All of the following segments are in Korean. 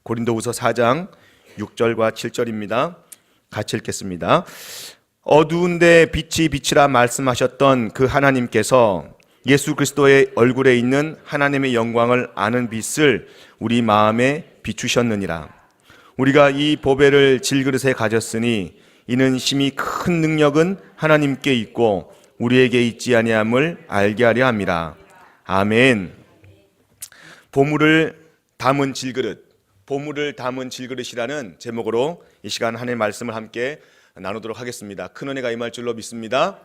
고린도후서 4장 6절과 7절입니다. 같이 읽겠습니다. 어두운데 빛이 빛이라 말씀하셨던 그 하나님께서 예수 그리스도의 얼굴에 있는 하나님의 영광을 아는 빛을 우리 마음에 비추셨느니라. 우리가 이 보배를 질그릇에 가졌으니 이는 심히 큰 능력은 하나님께 있고 우리에게 있지 아니함을 알게 하려 함이라. 아멘. 보물을 담은 질그릇, 보물을 담은 질그릇이라는 제목으로 이 시간 하나님의 말씀을 함께 나누도록 하겠습니다. 큰 은혜가 임할 줄로 믿습니다.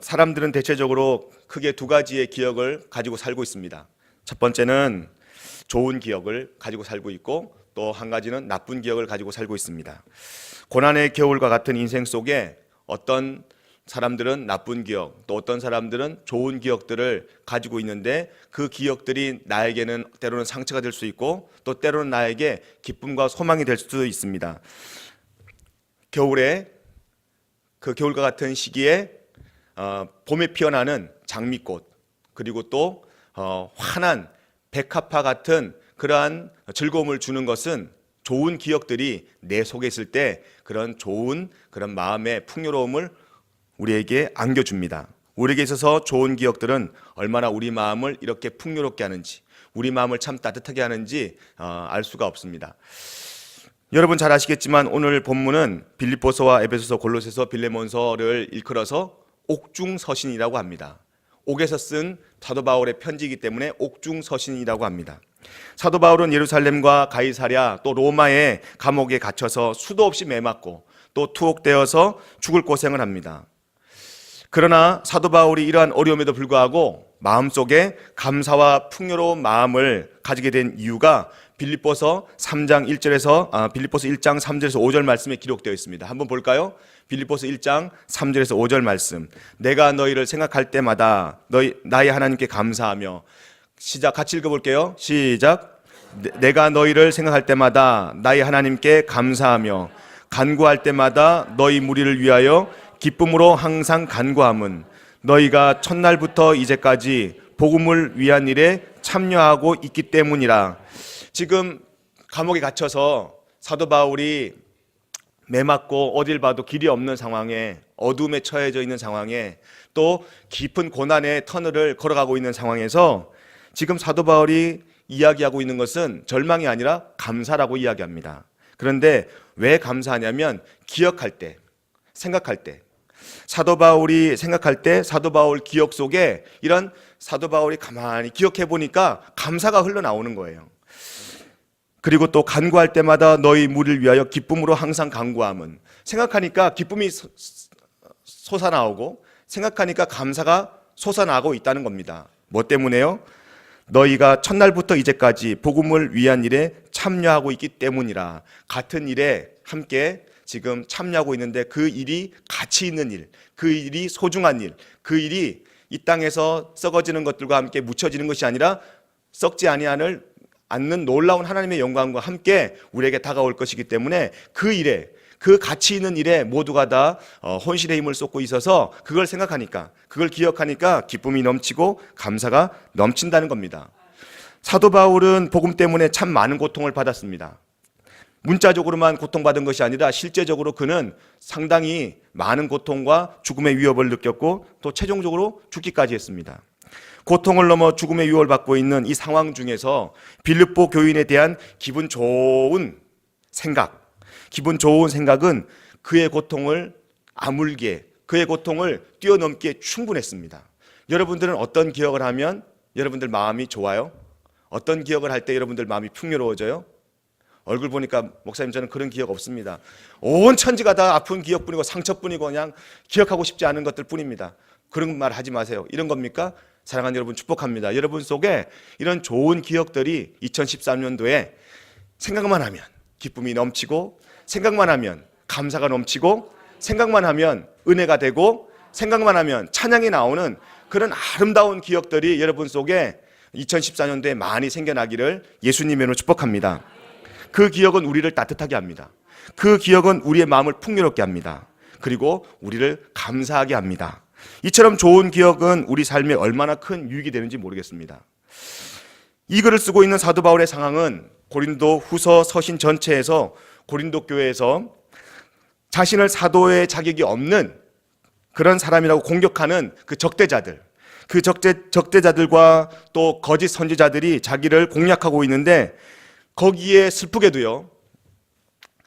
사람들은 대체적으로 크게 두 가지의 기억을 가지고 살고 있습니다. 첫 번째는 좋은 기억을 가지고 살고 있고, 또 한 가지는 나쁜 기억을 가지고 살고 있습니다. 고난의 겨울과 같은 인생 속에 어떤 사람들은 나쁜 기억, 또 어떤 사람들은 좋은 기억들을 가지고 있는데, 그 기억들이 나에게는 때로는 상처가 될 수 있고, 또 때로는 나에게 기쁨과 소망이 될 수도 있습니다. 겨울에, 그 겨울과 같은 시기에 봄에 피어나는 장미꽃, 그리고 또 환한 백합화 같은 그러한 즐거움을 주는 것은 좋은 기억들이 내 속에 있을 때 그런 좋은 그런 마음의 풍요로움을 우리에게 안겨줍니다. 우리에게 있어서 좋은 기억들은 얼마나 우리 마음을 이렇게 풍요롭게 하는지, 우리 마음을 참 따뜻하게 하는지 알 수가 없습니다. 여러분 잘 아시겠지만 오늘 본문은 빌립보서와 에베소서, 골로새서, 빌레몬서를 일컬어서 옥중서신이라고 합니다. 옥에서 쓴 사도 바울의 편지이기 때문에 옥중서신이라고 합니다. 사도 바울은 예루살렘과 가이사랴 또 로마의 감옥에 갇혀서 수도 없이 매맞고 또 투옥되어서 죽을 고생을 합니다. 그러나 사도 바울이 이러한 어려움에도 불구하고 마음속에 감사와 풍요로운 마음을 가지게 된 이유가 빌립보서 3장 1절에서 빌립보서 1장 3절에서 5절 말씀에 기록되어 있습니다. 한번 볼까요? 빌립보서 1장 3절에서 5절 말씀. 내가 너희를 생각할 때마다 나의 하나님께 감사하며, 시작, 같이 읽어볼게요. 시작. 내가 너희를 생각할 때마다 나의 하나님께 감사하며 간구할 때마다 너희 무리를 위하여 기쁨으로 항상 간구함은 너희가 첫날부터 이제까지 복음을 위한 일에 참여하고 있기 때문이라. 지금 감옥에 갇혀서 사도 바울이 매맞고 어딜 봐도 길이 없는 상황에, 어둠에 처해져 있는 상황에, 또 깊은 고난의 터널을 걸어가고 있는 상황에서 지금 사도 바울이 이야기하고 있는 것은 절망이 아니라 감사라고 이야기합니다. 그런데 왜 감사하냐면 기억할 때, 생각할 때, 사도 바울이 생각할 때 사도 바울 기억 속에 이런 사도 바울이 가만히 기억해 보니까 감사가 흘러나오는 거예요. 그리고 또 간구할 때마다 너희 무리를 위하여 기쁨으로 항상 간구함은, 생각하니까 기쁨이 솟아나오고 생각하니까 감사가 솟아나고 있다는 겁니다. 뭐 때문에요? 너희가 첫날부터 이제까지 복음을 위한 일에 참여하고 있기 때문이라. 같은 일에 함께 지금 참여하고 있는데 그 일이 가치 있는 일, 그 일이 소중한 일, 그 일이 이 땅에서 썩어지는 것들과 함께 묻혀지는 것이 아니라 썩지 않는 놀라운 하나님의 영광과 함께 우리에게 다가올 것이기 때문에 그 일에, 그 가치 있는 일에 모두가 다 혼신의 힘을 쏟고 있어서 그걸 생각하니까, 그걸 기억하니까 기쁨이 넘치고 감사가 넘친다는 겁니다. 사도 바울은 복음 때문에 참 많은 고통을 받았습니다. 문자적으로만 고통받은 것이 아니라 실제적으로 그는 상당히 많은 고통과 죽음의 위협을 느꼈고 또 최종적으로 죽기까지 했습니다. 고통을 넘어 죽음의 위협을 받고 있는 이 상황 중에서 빌립보 교인에 대한 기분 좋은 생각은 그의 고통을 아물게, 그의 고통을 뛰어넘기에 충분했습니다. 여러분들은 어떤 기억을 하면 여러분들 마음이 좋아요? 어떤 기억을 할 때 여러분들 마음이 풍요로워져요? 얼굴 보니까 목사님 저는 그런 기억 없습니다. 온 천지가 다 아픈 기억뿐이고 상처뿐이고 그냥 기억하고 싶지 않은 것들 뿐입니다. 그런 말 하지 마세요. 이런 겁니까? 사랑하는 여러분 축복합니다. 여러분 속에 이런 좋은 기억들이 2013년도에 생각만 하면 기쁨이 넘치고, 생각만 하면 감사가 넘치고, 생각만 하면 은혜가 되고, 생각만 하면 찬양이 나오는 그런 아름다운 기억들이 여러분 속에 2014년도에 많이 생겨나기를 예수님의 이름으로 축복합니다. 그 기억은 우리를 따뜻하게 합니다. 그 기억은 우리의 마음을 풍요롭게 합니다. 그리고 우리를 감사하게 합니다. 이처럼 좋은 기억은 우리 삶에 얼마나 큰 유익이 되는지 모르겠습니다. 이 글을 쓰고 있는 사도 바울의 상황은 고린도 후서 서신 전체에서 고린도 교회에서 자신을 사도의 자격이 없는 그런 사람이라고 공격하는 그 적대자들, 그 적대자들과 또 거짓 선지자들이 자기를 공략하고 있는데, 거기에 슬프게도요,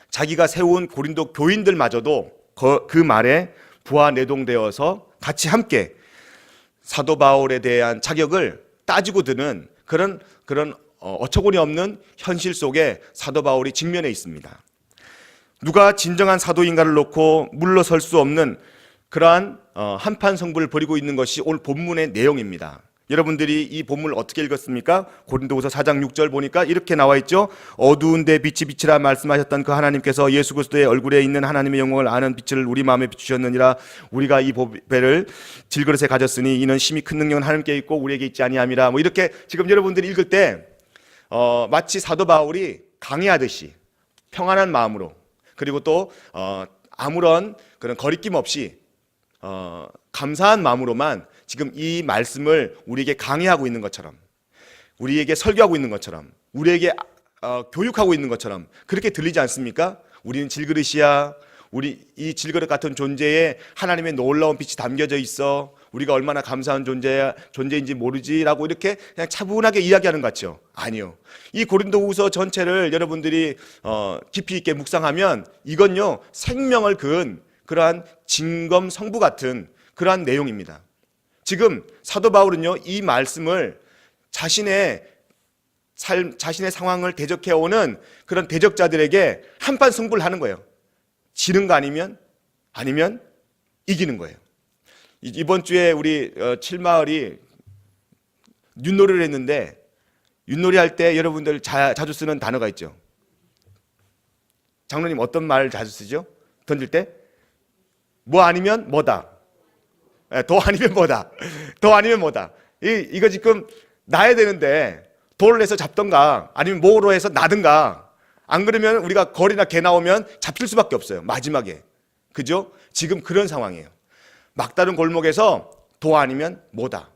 자기가 세운 고린도 교인들마저도 그 말에 부하내동되어서 같이 함께 사도 바울에 대한 자격을 따지고 드는 그런 어처구니 없는 현실 속에 사도 바울이 직면해 있습니다. 누가 진정한 사도인가를 놓고 물러설 수 없는 그러한 한판 승부를 벌이고 있는 것이 오늘 본문의 내용입니다. 여러분들이 이 본문을 어떻게 읽었습니까? 고린도후서 4장 6절 보니까 이렇게 나와 있죠. 어두운데 빛이 빛이라 말씀하셨던 그 하나님께서 예수 그리스도의 얼굴에 있는 하나님의 영광을 아는 빛을 우리 마음에 비추셨느니라. 우리가 이 보배를 질그릇에 가졌으니 이는 심히 큰 능력은 하나님께 있고 우리에게 있지 아니함이라. 뭐 이렇게 지금 여러분들이 읽을 때 마치 사도 바울이 강의하듯이 평안한 마음으로, 그리고 또 아무런 그런 거리낌 없이 감사한 마음으로만 지금 이 말씀을 우리에게 강의하고 있는 것처럼, 우리에게 설교하고 있는 것처럼, 우리에게 교육하고 있는 것처럼 그렇게 들리지 않습니까? 우리는 질그릇이야. 우리 이 질그릇 같은 존재에 하나님의 놀라운 빛이 담겨져 있어. 우리가 얼마나 감사한 존재인지 모르지라고 이렇게 그냥 차분하게 이야기하는 것 같죠? 아니요. 이 고린도후서 전체를 여러분들이 깊이 있게 묵상하면 이건요, 생명을 그은 그러한 진검성부 같은 그러한 내용입니다. 지금 사도 바울은요, 이 말씀을 자신의 상황을 대적해오는 그런 대적자들에게 한판 승부를 하는 거예요. 지는 거 아니면 이기는 거예요. 이번 주에 우리 칠마을이 윷놀이를 했는데, 윷놀이 할 때 여러분들 자주 쓰는 단어가 있죠. 장로님 어떤 말 자주 쓰죠? 던질 때? 뭐 아니면 뭐다. 더 아니면 뭐다. 더 아니면 뭐다. 이거 지금 놔야 되는데 돌을 해서 잡던가 아니면 뭐로 해서 놔든가, 안 그러면 우리가 거리나 개 나오면 잡힐 수밖에 없어요. 마지막에. 그죠? 지금 그런 상황이에요. 막다른 골목에서 도 아니면 뭐다.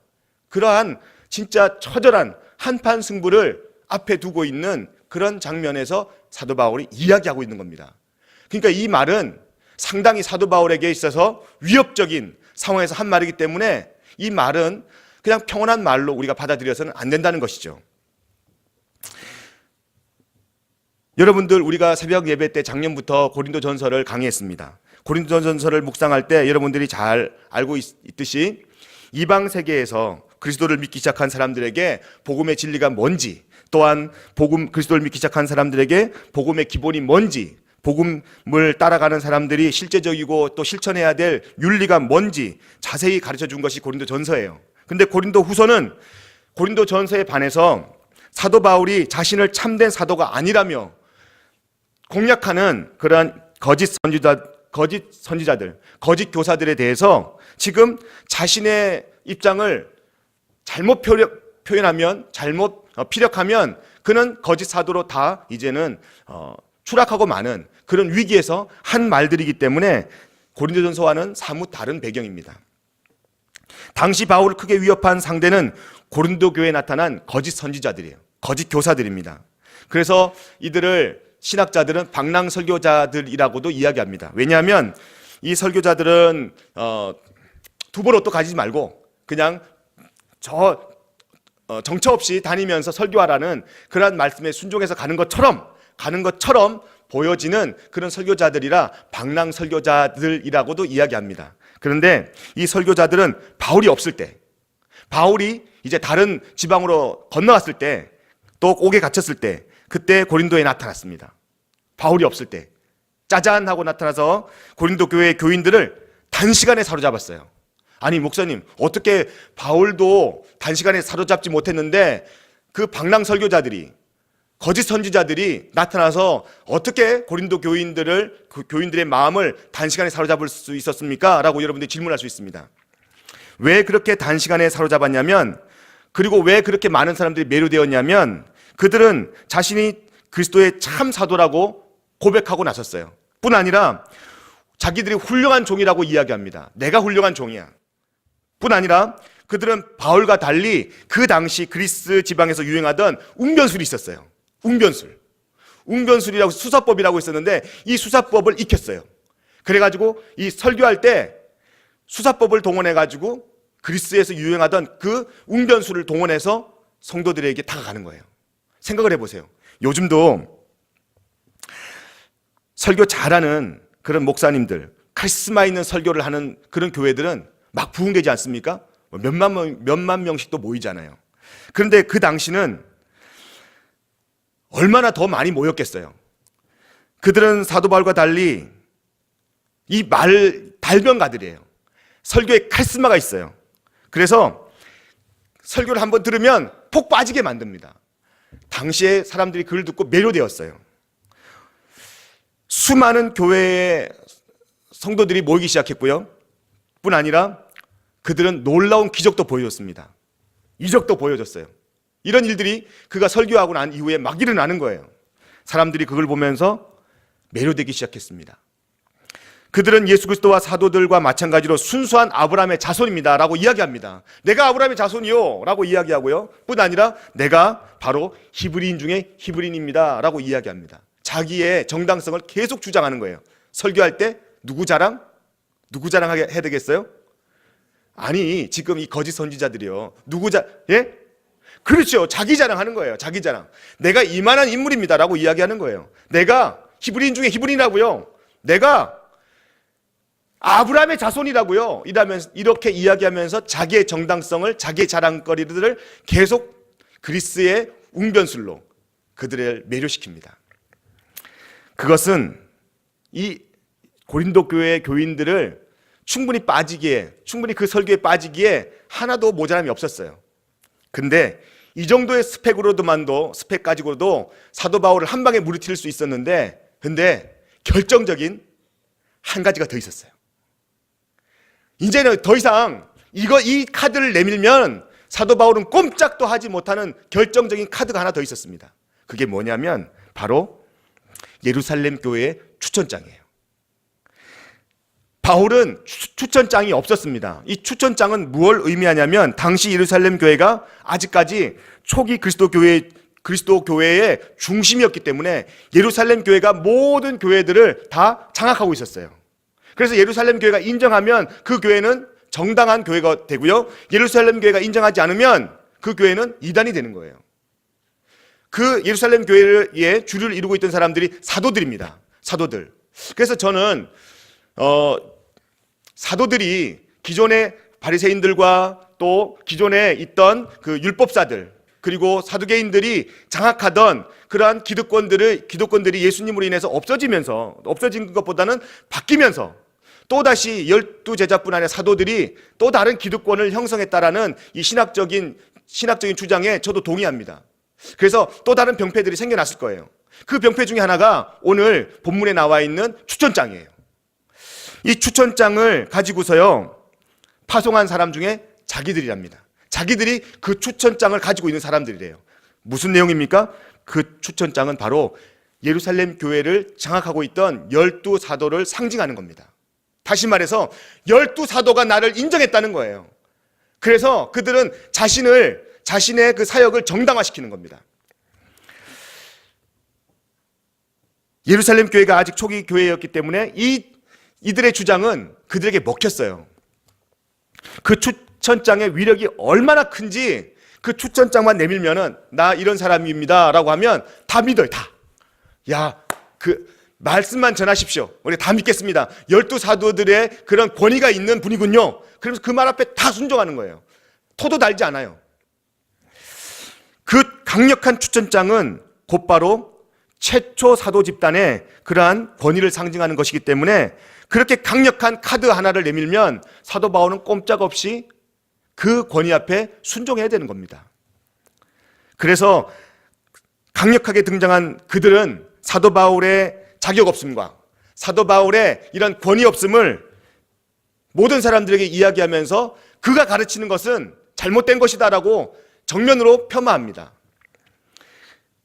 그러한 진짜 처절한 한판 승부를 앞에 두고 있는 그런 장면에서 사도 바울이 이야기하고 있는 겁니다. 그러니까 이 말은 상당히 사도 바울에게 있어서 위협적인 상황에서 한 말이기 때문에 이 말은 그냥 평온한 말로 우리가 받아들여서는 안 된다는 것이죠. 여러분들, 우리가 새벽 예배 때 작년부터 고린도전서를 강의했습니다. 고린도전서를 묵상할 때 여러분들이 잘 알고 있듯이 이방 세계에서 그리스도를 믿기 시작한 사람들에게 복음의 진리가 뭔지, 또한 그리스도를 믿기 시작한 사람들에게 복음의 기본이 뭔지, 복음을 따라가는 사람들이 실제적이고 또 실천해야 될 윤리가 뭔지 자세히 가르쳐 준 것이 고린도전서예요. 근데 고린도후서는 고린도전서에 반해서 사도 바울이 자신을 참된 사도가 아니라며 공략하는 그러한 거짓 선지자들, 거짓 교사들에 대해서 지금 자신의 입장을 잘못 표현하면, 잘못 피력하면 그는 거짓 사도로 다 이제는 추락하고 마는 그런 위기에서 한 말들이기 때문에 고린도전서와는 사뭇 다른 배경입니다. 당시 바울을 크게 위협한 상대는 고린도 교회에 나타난 거짓 선지자들이에요. 거짓 교사들입니다. 그래서 이들을 신학자들은 방랑 설교자들이라고도 이야기합니다. 왜냐하면 이 설교자들은 두벌옷도 가지지 말고 그냥 정처 없이 다니면서 설교하라는 그런 말씀에 순종해서 가는 것처럼 보여지는 그런 설교자들이라 방랑 설교자들이라고도 이야기합니다. 그런데 이 설교자들은 바울이 없을 때, 바울이 이제 다른 지방으로 건너갔을 때, 또 옥에 갇혔을 때, 그때 고린도에 나타났습니다. 바울이 없을 때 짜잔 하고 나타나서 고린도 교회의 교인들을 단시간에 사로잡았어요. 아니 목사님, 어떻게 바울도 단시간에 사로잡지 못했는데 그 방랑 설교자들이, 거짓 선지자들이 나타나서 어떻게 고린도 교인들을, 그 교인들의 마음을 단시간에 사로잡을 수 있었습니까? 라고 여러분들이 질문할 수 있습니다. 왜 그렇게 단시간에 사로잡았냐면, 그리고 왜 그렇게 많은 사람들이 매료되었냐면, 그들은 자신이 그리스도의 참 사도라고 고백하고 나섰어요. 뿐 아니라 자기들이 훌륭한 종이라고 이야기합니다. 내가 훌륭한 종이야. 뿐 아니라 그들은 바울과 달리 그 당시 그리스 지방에서 유행하던 웅변술이 있었어요. 웅변술이라고 수사법이라고 있었는데 이 수사법을 익혔어요. 그래가지고 이 설교할 때 수사법을 동원해가지고 그리스에서 유행하던 그 웅변술을 동원해서 성도들에게 다가가는 거예요. 생각을 해보세요. 요즘도 설교 잘하는 그런 목사님들, 카리스마 있는 설교를 하는 그런 교회들은 막 부흥되지 않습니까? 몇만 명씩 또 모이잖아요. 그런데 그 당시는 얼마나 더 많이 모였겠어요. 그들은 사도 바울과 달리 이 발명가들이에요. 설교에 카리스마가 있어요. 그래서 설교를 한번 들으면 폭 빠지게 만듭니다. 당시에 사람들이 그걸 듣고 매료되었어요. 수많은 교회의 성도들이 모이기 시작했고요. 뿐 아니라 그들은 놀라운 기적도 보여줬습니다. 이적도 보여줬어요. 이런 일들이 그가 설교하고 난 이후에 막 일어나는 거예요. 사람들이 그걸 보면서 매료되기 시작했습니다. 그들은 예수 그리스도와 사도들과 마찬가지로 순수한 아브라함의 자손입니다 라고 이야기합니다. 내가 아브라함의 자손이요 라고 이야기하고요. 뿐 아니라 내가 바로 히브리인 중에 히브리인입니다 라고 이야기합니다. 자기의 정당성을 계속 주장하는 거예요. 설교할 때 누구 자랑하게 해야 되겠어요? 아니, 지금 이 거짓 선지자들이요. 예? 그렇죠. 자기 자랑하는 거예요. 자기 자랑. 내가 이만한 인물입니다라고 이야기하는 거예요. 내가 히브리인 중에 히브리인이라고요. 내가 아브라함의 자손이라고요. 이렇게 이야기하면서 자기의 정당성을, 자기의 자랑거리들을 계속 그리스의 웅변술로 그들을 매료시킵니다. 그것은 이 고린도 교회의 교인들을 충분히 그 설교에 빠지기에 하나도 모자람이 없었어요. 근데 이 정도의 스펙 가지고도 사도 바울을 한 방에 무너뜨릴 수 있었는데, 근데 결정적인 한 가지가 더 있었어요. 이제는 더 이상 이 카드를 내밀면 사도 바울은 꼼짝도 하지 못하는 결정적인 카드가 하나 더 있었습니다. 그게 뭐냐면 바로 예루살렘 교회의 추천장이에요. 바울은 추천장이 없었습니다. 이 추천장은 무엇을 의미하냐면 당시 예루살렘 교회가 아직까지 초기 그리스도 교회의 중심이었기 때문에 예루살렘 교회가 모든 교회들을 다 장악하고 있었어요. 그래서 예루살렘 교회가 인정하면 그 교회는 정당한 교회가 되고요. 예루살렘 교회가 인정하지 않으면 그 교회는 이단이 되는 거예요. 그 예루살렘 교회의 주를 이루고 있던 사람들이 사도들입니다. 사도들. 그래서 저는 사도들이 기존의 바리새인들과 또 기존에 있던 그 율법사들 그리고 사두개인들이 장악하던 그러한 기득권들이 예수님으로 인해서 없어진 것보다는 바뀌면서 또다시 12제자뿐 아니라 사도들이 또 다른 기득권을 형성했다라는 이 신학적인 주장에 저도 동의합니다. 그래서 또 다른 병폐들이 생겨났을 거예요. 그 병폐 중에 하나가 오늘 본문에 나와 있는 추천장이에요. 이 추천장을 가지고서요 파송한 사람 중에 자기들이랍니다. 자기들이 그 추천장을 가지고 있는 사람들이래요. 무슨 내용입니까? 그 추천장은 바로 예루살렘 교회를 장악하고 있던 12사도를 상징하는 겁니다. 다시 말해서 12사도가 나를 인정했다는 거예요. 그래서 그들은 자신의 그 사역을 정당화시키는 겁니다. 예루살렘 교회가 아직 초기 교회였기 때문에 이들의 주장은 그들에게 먹혔어요. 그 추천장의 위력이 얼마나 큰지 그 추천장만 내밀면은 나 이런 사람입니다 라고 하면 다 믿어요. 다. 야, 그 말씀만 전하십시오. 우리 다 믿겠습니다. 12사도들의 그런 권위가 있는 분이군요. 그러면서 그 말 앞에 다 순종하는 거예요. 토도 달지 않아요. 그 강력한 추천장은 곧바로 최초 사도 집단의 그러한 권위를 상징하는 것이기 때문에 그렇게 강력한 카드 하나를 내밀면 사도 바울은 꼼짝없이 그 권위 앞에 순종해야 되는 겁니다. 그래서 강력하게 등장한 그들은 사도 바울의 자격 없음과 사도 바울의 이런 권위 없음을 모든 사람들에게 이야기하면서 그가 가르치는 것은 잘못된 것이다라고 정면으로 폄하합니다.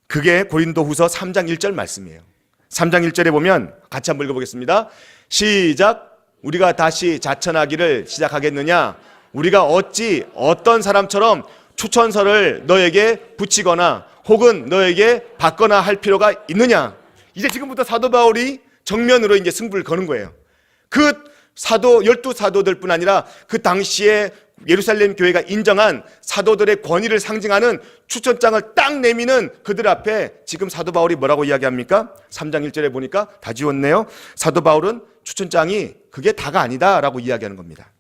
그게 고린도후서 3장 1절 말씀이에요. 3장 1절에 보면 같이 한번 읽어보겠습니다. 시작. 우리가 다시 자천하기를 시작하겠느냐? 우리가 어찌 어떤 사람처럼 추천서를 너에게 붙이거나 혹은 너에게 받거나 할 필요가 있느냐? 이제 지금부터 사도 바울이 정면으로 이제 승부를 거는 거예요. 그 사도, 12사도들 뿐 아니라 그 당시에 예루살렘 교회가 인정한 사도들의 권위를 상징하는 추천장을 딱 내미는 그들 앞에 지금 사도 바울이 뭐라고 이야기합니까? 3장 1절에 보니까 다 지웠네요. 사도 바울은 추천장이 그게 다가 아니다 라고 이야기하는 겁니다.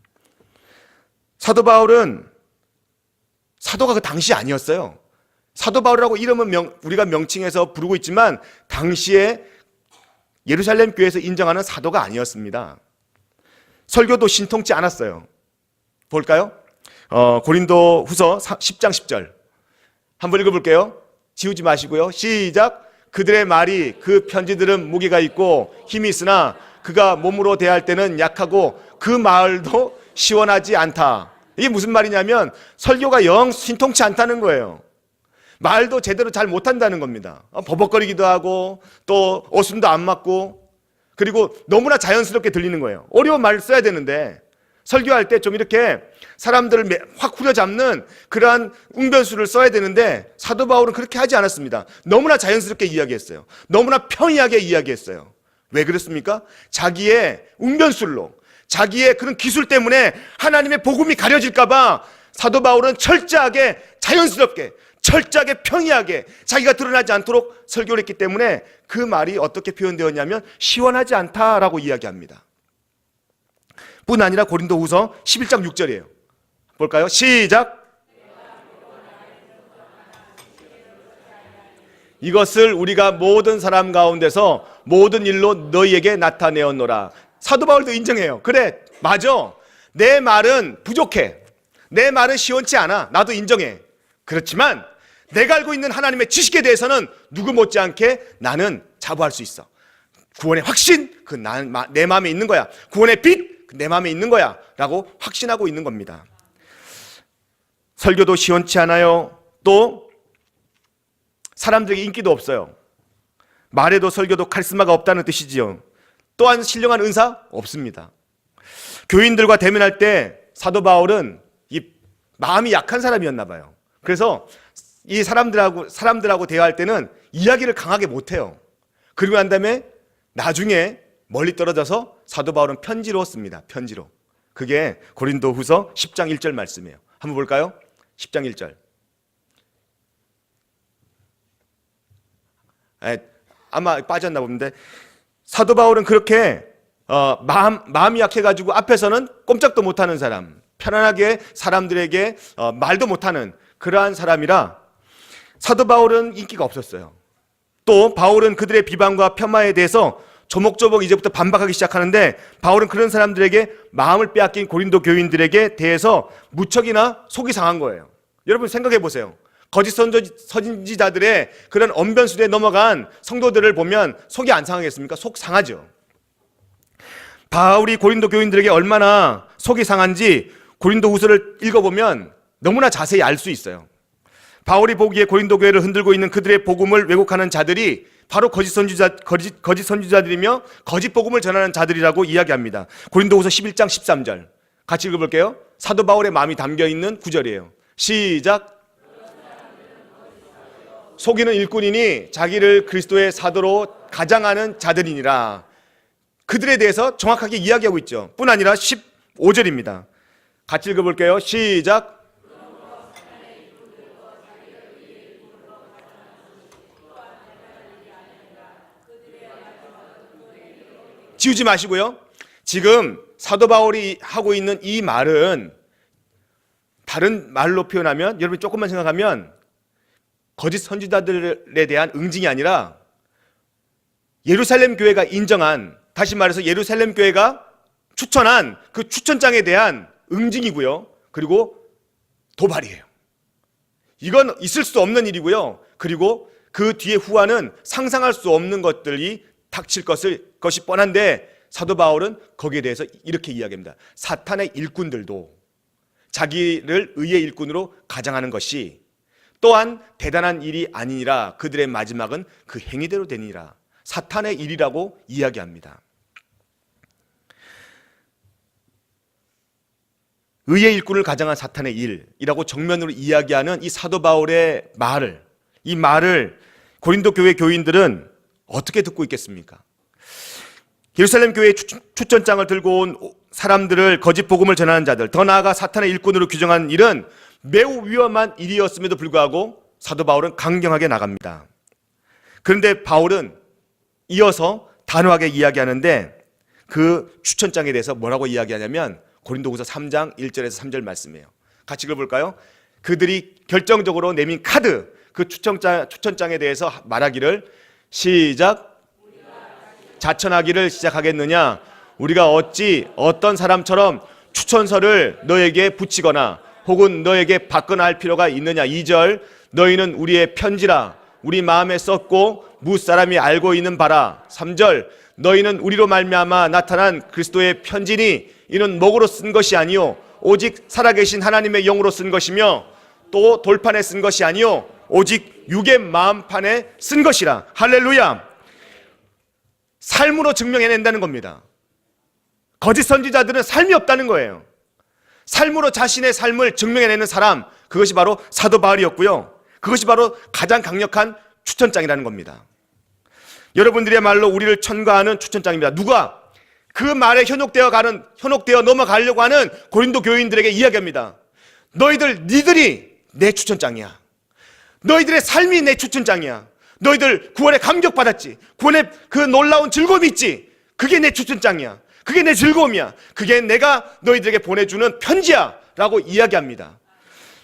사도 바울은 사도가 그 당시 아니었어요. 사도 바울이라고 이름은 우리가 명칭해서 부르고 있지만 당시에 예루살렘 교회에서 인정하는 사도가 아니었습니다. 설교도 신통치 않았어요. 볼까요? 고린도 후서 10장 10절 한번 읽어볼게요. 지우지 마시고요. 시작. 그들의 말이 그 편지들은 무게가 있고 힘이 있으나 그가 몸으로 대할 때는 약하고 그 말도 시원하지 않다. 이게 무슨 말이냐면 설교가 영 신통치 않다는 거예요. 말도 제대로 잘 못한다는 겁니다. 버벅거리기도 하고 또 어순도 안 맞고 그리고 너무나 자연스럽게 들리는 거예요. 어려운 말을 써야 되는데 설교할 때 좀 이렇게 사람들을 확 후려잡는 그러한 웅변수를 써야 되는데 사도 바울은 그렇게 하지 않았습니다. 너무나 자연스럽게 이야기했어요. 너무나 평이하게 이야기했어요. 왜 그렇습니까? 자기의 웅변술로 자기의 그런 기술 때문에 하나님의 복음이 가려질까 봐 사도 바울은 철저하게 자연스럽게 철저하게 평이하게 자기가 드러나지 않도록 설교를 했기 때문에 그 말이 어떻게 표현되었냐면 시원하지 않다라고 이야기합니다. 뿐 아니라 고린도후서 11장 6절이에요. 볼까요? 시작. 이것을 우리가 모든 사람 가운데서 모든 일로 너희에게 나타내었노라. 사도 바울도 인정해요. 그래, 맞아. 내 말은 부족해. 내 말은 시원치 않아. 나도 인정해. 그렇지만 내가 알고 있는 하나님의 지식에 대해서는 누구 못지않게 나는 자부할 수 있어. 구원의 확신, 내 마음에 있는 거야. 구원의 빛, 내 마음에 있는 거야 라고 확신하고 있는 겁니다. 설교도 시원치 않아요. 또 사람들에게 인기도 없어요. 말에도 설교도 카리스마가 없다는 뜻이지요. 또한 신령한 은사 없습니다. 교인들과 대면할 때 사도 바울은 이 마음이 약한 사람이었나 봐요. 그래서 이 사람들하고 대화할 때는 이야기를 강하게 못해요. 그리고 난 다음에 나중에 멀리 떨어져서 사도 바울은 편지로 씁니다. 편지로. 그게 고린도후서 10장 1절 말씀이에요. 한번 볼까요? 10장 1절. 아마 빠졌나 보는데 사도 바울은 그렇게 마음이 약해가지고 앞에서는 꼼짝도 못하는 사람, 편안하게 사람들에게 말도 못하는 그러한 사람이라 사도 바울은 인기가 없었어요. 또 바울은 그들의 비방과 폄하에 대해서 조목조목 이제부터 반박하기 시작하는데 바울은 그런 사람들에게 마음을 빼앗긴 고린도 교인들에게 대해서 무척이나 속이 상한 거예요. 여러분 생각해 보세요. 거짓 선지자들의 그런 언변술에 넘어간 성도들을 보면 속이 안 상하겠습니까? 속 상하죠. 바울이 고린도 교인들에게 얼마나 속이 상한지 고린도후서를 읽어보면 너무나 자세히 알 수 있어요. 바울이 보기에 고린도 교회를 흔들고 있는 그들의 복음을 왜곡하는 자들이 바로 거짓 선지자들이며 거짓 복음을 전하는 자들이라고 이야기합니다. 고린도후서 11장 13절 같이 읽어볼게요. 사도 바울의 마음이 담겨있는 구절이에요. 시작. 속이는 일꾼이니 자기를 그리스도의 사도로 가장하는 자들이니라. 그들에 대해서 정확하게 이야기하고 있죠. 뿐 아니라 15절입니다. 같이 읽어볼게요. 시작. 지우지 마시고요. 지금 사도 바울이 하고 있는 이 말은 다른 말로 표현하면 여러분 조금만 생각하면 거짓 선지자들에 대한 응징이 아니라 예루살렘 교회가 인정한, 다시 말해서 예루살렘 교회가 추천한 그 추천장에 대한 응징이고요. 그리고 도발이에요. 이건 있을 수 없는 일이고요. 그리고 그 뒤에 후화는 상상할 수 없는 것들이 닥칠 것이 뻔한데 사도 바울은 거기에 대해서 이렇게 이야기합니다. 사탄의 일꾼들도 자기를 의의 일꾼으로 가장하는 것이 또한 대단한 일이 아니니라. 그들의 마지막은 그 행위대로 되니라. 사탄의 일이라고 이야기합니다. 의의 일꾼을 가장한 사탄의 일이라고 정면으로 이야기하는 이 사도 바울의 말을, 이 말을 고린도 교회 교인들은 어떻게 듣고 있겠습니까? 예루살렘 교회의 추천장을 들고 온 사람들을 거짓 복음을 전하는 자들, 더 나아가 사탄의 일꾼으로 규정한 일은 매우 위험한 일이었음에도 불구하고 사도 바울은 강경하게 나갑니다. 그런데 바울은 이어서 단호하게 이야기하는데 그 추천장에 대해서 뭐라고 이야기하냐면 고린도후서 3장 1절에서 3절 말씀이에요. 같이 읽어볼까요? 그들이 결정적으로 내민 카드, 그 추천장에 대해서 말하기를 시작. 자천하기를 시작하겠느냐? 우리가 어찌 어떤 사람처럼 추천서를 너에게 붙이거나 혹은 너에게 받거나 할 필요가 있느냐? 2절. 너희는 우리의 편지라 우리 마음에 썼고 무사람이 알고 있는 바라. 3절. 너희는 우리로 말미암아 나타난 그리스도의 편지니 이는 목으로 쓴 것이 아니요 오직 살아계신 하나님의 영으로 쓴 것이며 또 돌판에 쓴 것이 아니요 오직 육의 마음판에 쓴 것이라. 할렐루야. 삶으로 증명해낸다는 겁니다. 거짓 선지자들은 삶이 없다는 거예요. 삶으로 자신의 삶을 증명해내는 사람, 그것이 바로 사도 바울이었고요. 그것이 바로 가장 강력한 추천장이라는 겁니다. 여러분들의 말로 우리를 천거하는 추천장입니다. 누가? 그 말에 현혹되어 넘어가려고 하는 고린도 교인들에게 이야기합니다. 니들이 내 추천장이야. 너희들의 삶이 내 추천장이야. 너희들 구원에 감격받았지. 구원에 그 놀라운 즐거움이 있지. 그게 내 추천장이야. 그게 내 즐거움이야. 그게 내가 너희들에게 보내주는 편지야 라고 이야기합니다.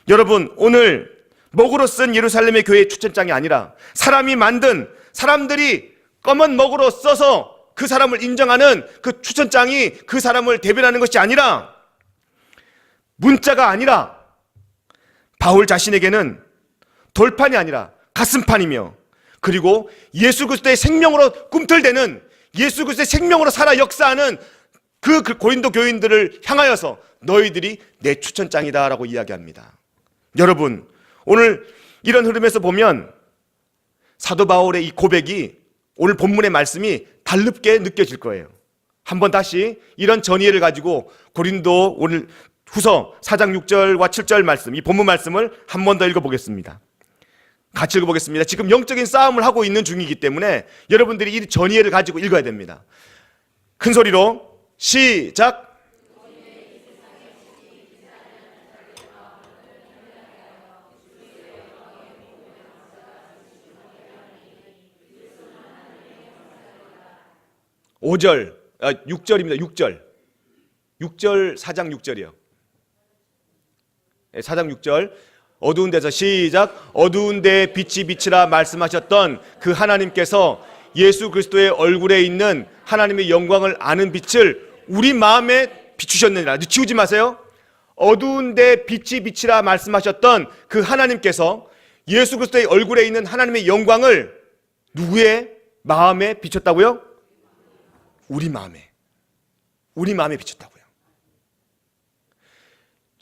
여러분, 오늘 먹으로 쓴 예루살렘의 교회의 추천장이 아니라 사람이 만든, 사람들이 검은 먹으로 써서 그 사람을 인정하는 그 추천장이 그 사람을 대변하는 것이 아니라, 문자가 아니라 바울 자신에게는 돌판이 아니라 가슴판이며, 그리고 예수 그리스도의 생명으로 꿈틀대는, 예수 그리스도의 생명으로 살아 역사하는 그 고린도 교인들을 향하여서 너희들이 내 추천장이다 라고 이야기합니다. 여러분, 오늘 이런 흐름에서 보면 사도 바울의 이 고백이 오늘 본문의 말씀이 달릅게 느껴질 거예요. 한번 다시 이런 전이해를 가지고 고린도 오늘 후서 4장 6절과 7절 말씀, 이 본문 말씀을 한 번 더 읽어보겠습니다. 같이 읽어보겠습니다. 지금 영적인 싸움을 하고 있는 중이기 때문에 여러분들이 이 전이해를 가지고 읽어야 됩니다. 큰 소리로 시작. 5절, 6절입니다. 6절 4장 6절이요. 4장 6절. 어두운 데서 시작. 어두운 데에 빛이 비치라 말씀하셨던 그 하나님께서 예수 그리스도의 얼굴에 있는 하나님의 영광을 아는 빛을 우리 마음에 비추셨느니라. 지우지 마세요. 어두운 데 빛이 비치라 말씀하셨던 그 하나님께서 예수 그리스도의 얼굴에 있는 하나님의 영광을 누구의 마음에 비췄다고요? 우리 마음에 비쳤다고요.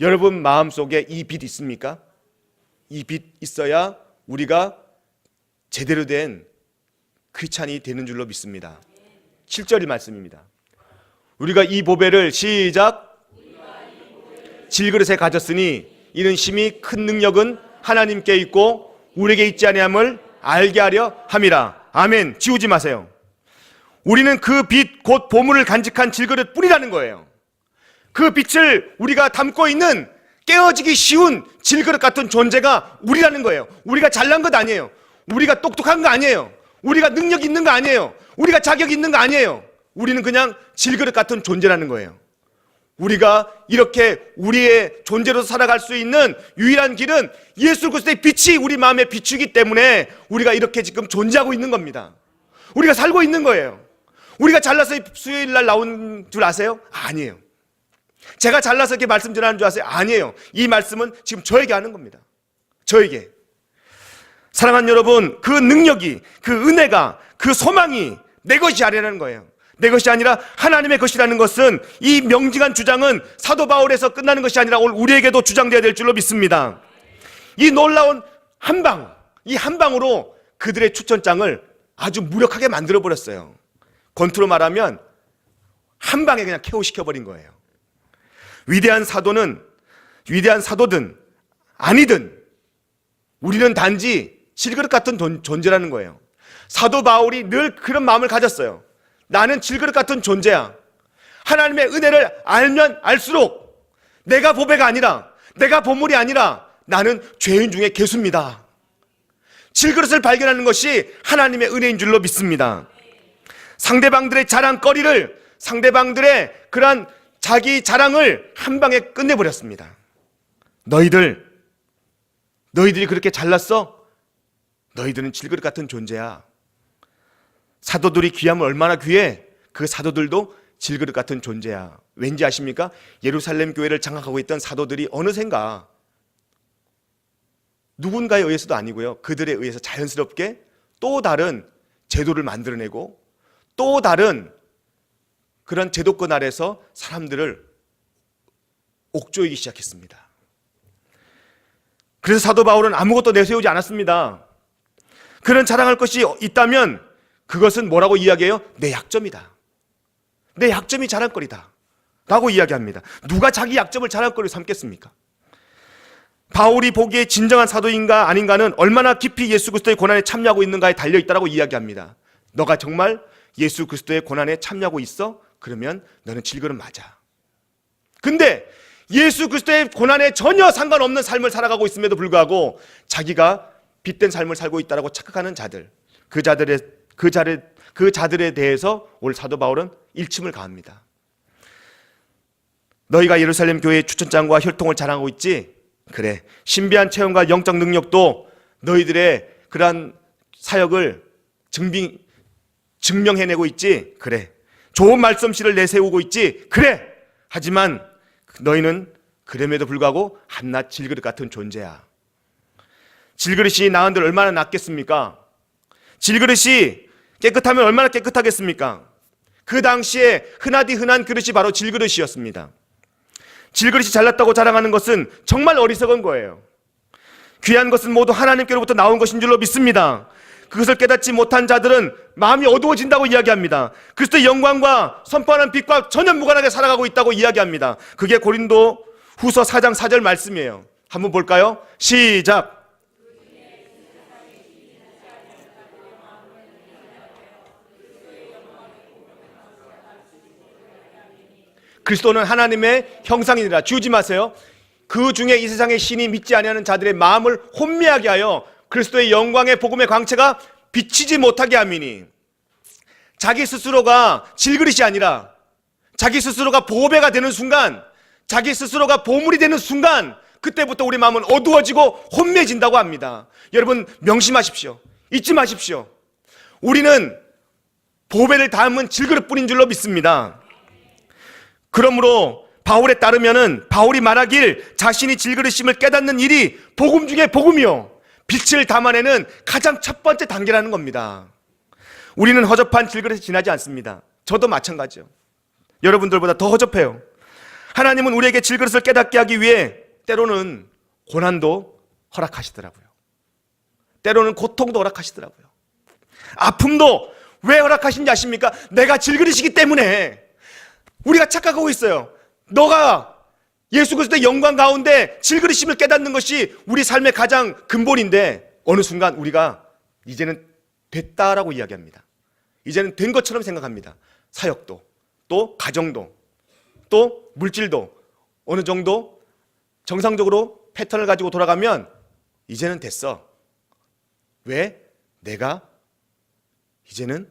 여러분 마음속에 이 빛 있습니까? 이 빛 있어야 우리가 제대로 된 크리스찬이 되는 줄로 믿습니다. 7절의 말씀입니다. 우리가 이 보배를 시작. 질그릇에 가졌으니 이는 심히 큰 능력은 하나님께 있고 우리에게 있지 아니함을 알게 하려 함이라. 아멘. 지우지 마세요. 우리는 그 빛 곧 보물을 간직한 질그릇 뿌리라는 거예요. 그 빛을 우리가 담고 있는 깨어지기 쉬운 질그릇 같은 존재가 우리라는 거예요. 우리가 잘난 것 아니에요. 우리가 똑똑한 거 아니에요. 우리가 능력 있는 거 아니에요. 우리가 자격 있는 거 아니에요. 우리는 그냥 질그릇 같은 존재라는 거예요. 우리가 이렇게 우리의 존재로 살아갈 수 있는 유일한 길은 예수 그리스도의 빛이 우리 마음에 비추기 때문에 우리가 이렇게 지금 존재하고 있는 겁니다. 우리가 살고 있는 거예요. 우리가 잘나서 수요일 날 나온 줄 아세요? 아니에요. 제가 잘나서 이렇게 말씀 전하는 줄 아세요? 아니에요. 이 말씀은 지금 저에게 하는 겁니다. 저에게. 사랑하는 여러분, 그 능력이, 그 은혜가, 그 소망이 내 것이 아니라는 거예요. 내 것이 아니라 하나님의 것이라는 것은, 이 명징한 주장은 사도 바울에서 끝나는 것이 아니라 오늘 우리에게도 주장되어야 될 줄로 믿습니다. 이 놀라운 한방, 이 한방으로 그들의 추천장을 아주 무력하게 만들어버렸어요. 권투로 말하면 한 방에 그냥 KO시켜버린 거예요. 위대한 사도든 아니든 우리는 단지 질그릇 같은 존재라는 거예요. 사도 바울이 늘 그런 마음을 가졌어요. 나는 질그릇 같은 존재야. 하나님의 은혜를 알면 알수록 내가 보배가 아니라, 내가 보물이 아니라 나는 죄인 중에 괴수입니다. 질그릇을 발견하는 것이 하나님의 은혜인 줄로 믿습니다. 상대방들의 자랑거리를, 상대방들의 그러한 자기 자랑을 한 방에 끝내버렸습니다. 너희들이 그렇게 잘났어? 너희들은 질그릇 같은 존재야. 사도들이 귀하면 얼마나 귀해? 그 사도들도 질그릇 같은 존재야. 왠지 아십니까? 예루살렘 교회를 장악하고 있던 사도들이 어느샌가 누군가에 의해서도 아니고요, 그들에 의해서 자연스럽게 또 다른 제도를 만들어내고 또 다른 그런 제도권 아래서 사람들을 옥조이기 시작했습니다. 그래서 사도 바울은 아무것도 내세우지 않았습니다. 그런 자랑할 것이 있다면 그것은 뭐라고 이야기해요? 내 약점이다. 내 약점이 자랑거리다 라고 이야기합니다. 누가 자기 약점을 자랑거리로 삼겠습니까? 바울이 보기에 진정한 사도인가 아닌가는 얼마나 깊이 예수 그리스도의 고난에 참여하고 있는가에 달려있다라고 이야기합니다. 너가 정말 예수 그리스도의 고난에 참여하고 있어? 그러면 너는 질그릇 맞아. 근데 예수 그리스도의 고난에 전혀 상관없는 삶을 살아가고 있음에도 불구하고 자기가 빗된 삶을 살고 있다고 착각하는 자들, 그 자들에 대해서 오늘 사도 바울은 일침을 가합니다. 너희가 예루살렘 교회의 추천장과 혈통을 자랑하고 있지? 그래. 신비한 체험과 영적 능력도 너희들의 그러한 사역을 증명해내고 있지? 그래. 좋은 말씀씨를 내세우고 있지? 그래. 하지만 너희는 그럼에도 불구하고 한낱 질그릇 같은 존재야. 질그릇이 나은들 얼마나 낫겠습니까? 질그릇이 깨끗하면 얼마나 깨끗하겠습니까? 그 당시에 흔하디 흔한 그릇이 바로 질그릇이었습니다. 질그릇이 잘났다고 자랑하는 것은 정말 어리석은 거예요. 귀한 것은 모두 하나님께로부터 나온 것인 줄로 믿습니다. 그것을 깨닫지 못한 자들은 마음이 어두워진다고 이야기합니다. 그리스도의 영광과 선포하는 빛과 전혀 무관하게 살아가고 있다고 이야기합니다. 그게 고린도 후서 4장 4절 말씀이에요. 한번 볼까요? 시작. 그리스도는 하나님의 형상이니라. 지우지 마세요. 그 중에 이 세상의 신이 믿지 아니하는 자들의 마음을 혼미하게 하여 그리스도의 영광의 복음의 광채가 비치지 못하게 함이니, 자기 스스로가 질그릇이 아니라 자기 스스로가 보배가 되는 순간, 자기 스스로가 보물이 되는 순간, 그때부터 우리 마음은 어두워지고 혼미해진다고 합니다. 여러분 명심하십시오. 잊지 마십시오. 우리는 보배를 담은 질그릇뿐인 줄로 믿습니다. 그러므로 바울에 따르면은 바울이 말하길 자신이 질그릇임을 깨닫는 일이 복음 중에 복음이요, 빛을 담아내는 가장 첫 번째 단계라는 겁니다. 우리는 허접한 질그릇에 지나지 않습니다. 저도 마찬가지요. 여러분들보다 더 허접해요. 하나님은 우리에게 질그릇을 깨닫게 하기 위해 때로는 고난도 허락하시더라고요. 때로는 고통도 허락하시더라고요. 아픔도 왜 허락하신지 아십니까? 내가 질그릇이기 때문에. 우리가 착각하고 있어요. 너가 예수 그리스도의 영광 가운데 질그릇임을 깨닫는 것이 우리 삶의 가장 근본인데, 어느 순간 우리가 이제는 됐다라고 이야기합니다. 이제는 된 것처럼 생각합니다. 사역도, 또 가정도, 또 물질도 어느 정도 정상적으로 패턴을 가지고 돌아가면 이제는 됐어. 왜? 내가 이제는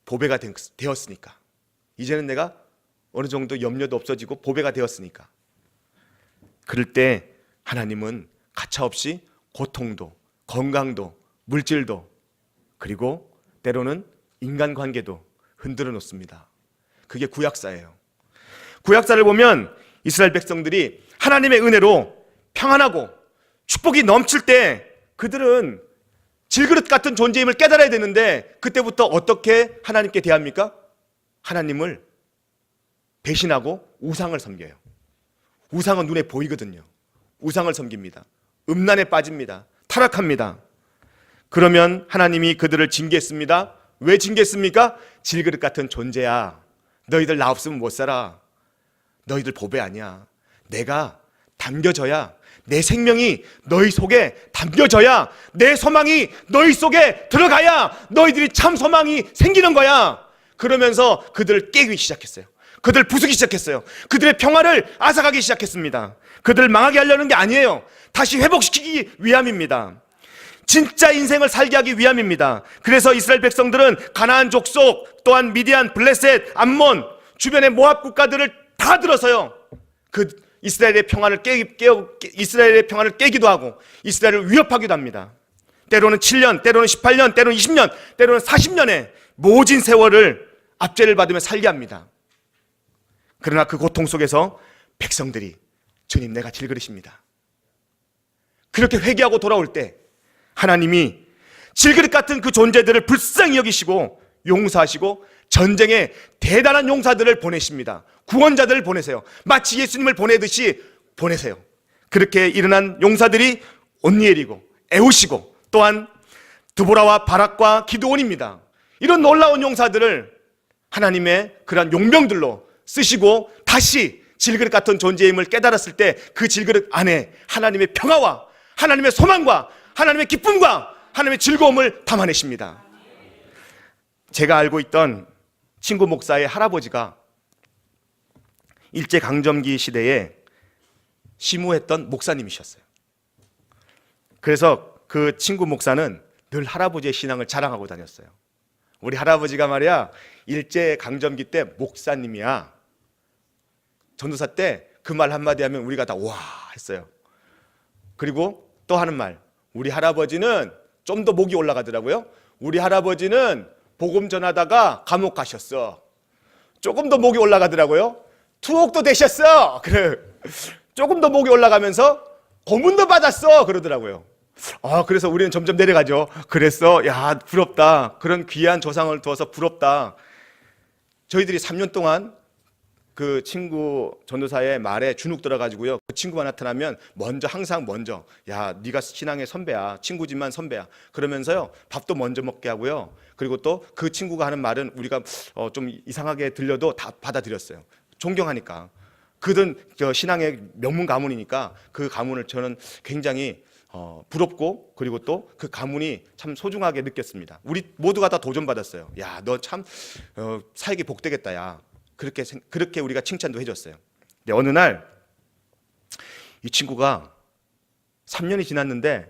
보배가 되었으니까. 이제는 내가 어느 정도 염려도 없어지고 보배가 되었으니까. 그럴 때 하나님은 가차없이 고통도, 건강도, 물질도, 그리고 때로는 인간관계도 흔들어 놓습니다. 그게 구약사예요. 구약사를 보면 이스라엘 백성들이 하나님의 은혜로 평안하고 축복이 넘칠 때 그들은 질그릇 같은 존재임을 깨달아야 되는데, 그때부터 어떻게 하나님께 대합니까? 하나님을 배신하고 우상을 섬겨요. 우상은 눈에 보이거든요. 우상을 섬깁니다. 음란에 빠집니다. 타락합니다. 그러면 하나님이 그들을 징계했습니다. 왜 징계했습니까? 질그릇 같은 존재야. 너희들 나 없으면 못 살아. 너희들 보배 아니야. 내가 담겨져야, 내 생명이 너희 속에 담겨져야, 내 소망이 너희 속에 들어가야 너희들이 참 소망이 생기는 거야. 그러면서 그들을 깨기 시작했어요. 그들을 부수기 시작했어요. 그들의 평화를 앗아가기 시작했습니다. 그들을 망하게 하려는 게 아니에요. 다시 회복시키기 위함입니다. 진짜 인생을 살게 하기 위함입니다. 그래서 이스라엘 백성들은 가나안 족속, 또한 미디안, 블레셋, 암몬, 주변의 모압 국가들을 다 들어서요, 그 이스라엘의 평화를 이스라엘의 평화를 깨기도 하고 이스라엘을 위협하기도 합니다. 때로는 7년, 때로는 18년, 때로는 20년, 때로는 40년의 모진 세월을 압제를 받으며 살게 합니다. 그러나 그 고통 속에서 백성들이 주님, 내가 질그릇입니다, 그렇게 회개하고 돌아올 때 하나님이 질그릇 같은 그 존재들을 불쌍히 여기시고 용서하시고 전쟁에 대단한 용사들을 보내십니다. 구원자들을 보내세요. 마치 예수님을 보내듯이 보내세요. 그렇게 일어난 용사들이 온니엘이고 에웃이고 또한 드보라와 바락과 기드온입니다. 이런 놀라운 용사들을 하나님의 그런 용병들로 쓰시고 다시 질그릇 같은 존재임을 깨달았을 때 그 질그릇 안에 하나님의 평화와 하나님의 소망과 하나님의 기쁨과 하나님의 즐거움을 담아내십니다. 제가 알고 있던 친구 목사의 할아버지가 일제강점기 시대에 심우했던 목사님이셨어요. 그래서 그 친구 목사는 늘 할아버지의 신앙을 자랑하고 다녔어요. 우리 할아버지가 말이야, 일제강점기 때 목사님이야. 전도사 때 그 말 한마디 하면 우리가 다 와 했어요. 그리고 또 하는 말, 우리 할아버지는 좀 더 목이 올라가더라고요. 우리 할아버지는 복음 전하다가 감옥 가셨어. 조금 더 목이 올라가더라고요. 투옥도 되셨어. 그래. 조금 더 목이 올라가면서 고문도 받았어. 그러더라고요. 그래서 우리는 점점 내려가죠. 그랬어. 야, 부럽다. 그런 귀한 조상을 두어서 부럽다. 저희들이 3년 동안 그 친구 전도사의 말에 주눅 들어가지고요, 그 친구가 나타나면 항상 먼저 야, 네가 신앙의 선배야, 친구지만 선배야, 그러면서요 밥도 먼저 먹게 하고요. 그리고 또 그 친구가 하는 말은 우리가 좀 이상하게 들려도 다 받아들였어요. 존경하니까. 그든 신앙의 명문 가문이니까 그 가문을 저는 굉장히 부럽고, 그리고 또 그 가문이 참 소중하게 느꼈습니다. 우리 모두가 다 도전받았어요. 야, 너 참 사역이 복되겠다, 야. 그렇게 우리가 칭찬도 해줬어요. 근데 어느 날 이 친구가 3년이 지났는데,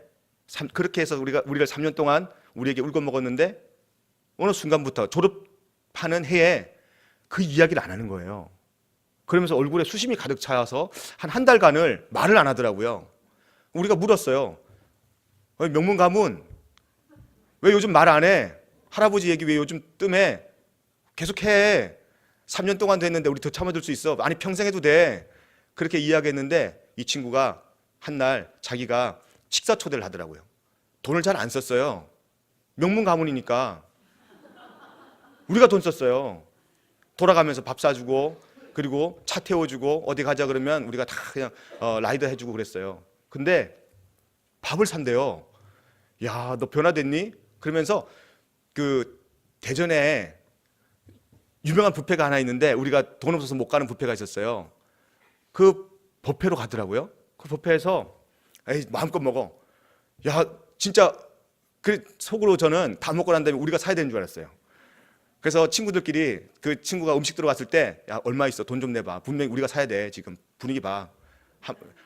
그렇게 해서 우리를 3년 동안 우리에게 울고 먹었는데, 어느 순간부터 졸업하는 해에 그 이야기를 안 하는 거예요. 그러면서 얼굴에 수심이 가득 차서 한 달간을 말을 안 하더라고요. 우리가 물었어요. 명문 가문 왜 요즘 말 안 해? 할아버지 얘기 왜 요즘 뜸해? 계속해. 3년 동안 됐는데 우리 더 참아줄 수 있어. 아니, 평생 해도 돼. 그렇게 이야기했는데 이 친구가 한 날 자기가 식사 초대를 하더라고요. 돈을 잘 안 썼어요. 명문 가문이니까. 우리가 돈 썼어요. 돌아가면서 밥 사주고, 그리고 차 태워주고, 어디 가자 그러면 우리가 다 그냥 라이더 해주고 그랬어요. 근데 밥을 산대요. 야, 너 변화됐니? 그러면서 그 대전에 유명한 뷔페가 하나 있는데 우리가 돈 없어서 못 가는 뷔페가 있었어요. 그 뷔페로 가더라고요. 그 뷔페에서 에이, 마음껏 먹어. 야, 진짜 속으로 저는 다 먹고 난 다음에 우리가 사야 되는 줄 알았어요. 그래서 친구들끼리, 그 친구가 음식 들어갔을 때, 야, 얼마 있어? 돈 좀 내봐. 분명히 우리가 사야 돼. 지금 분위기 봐.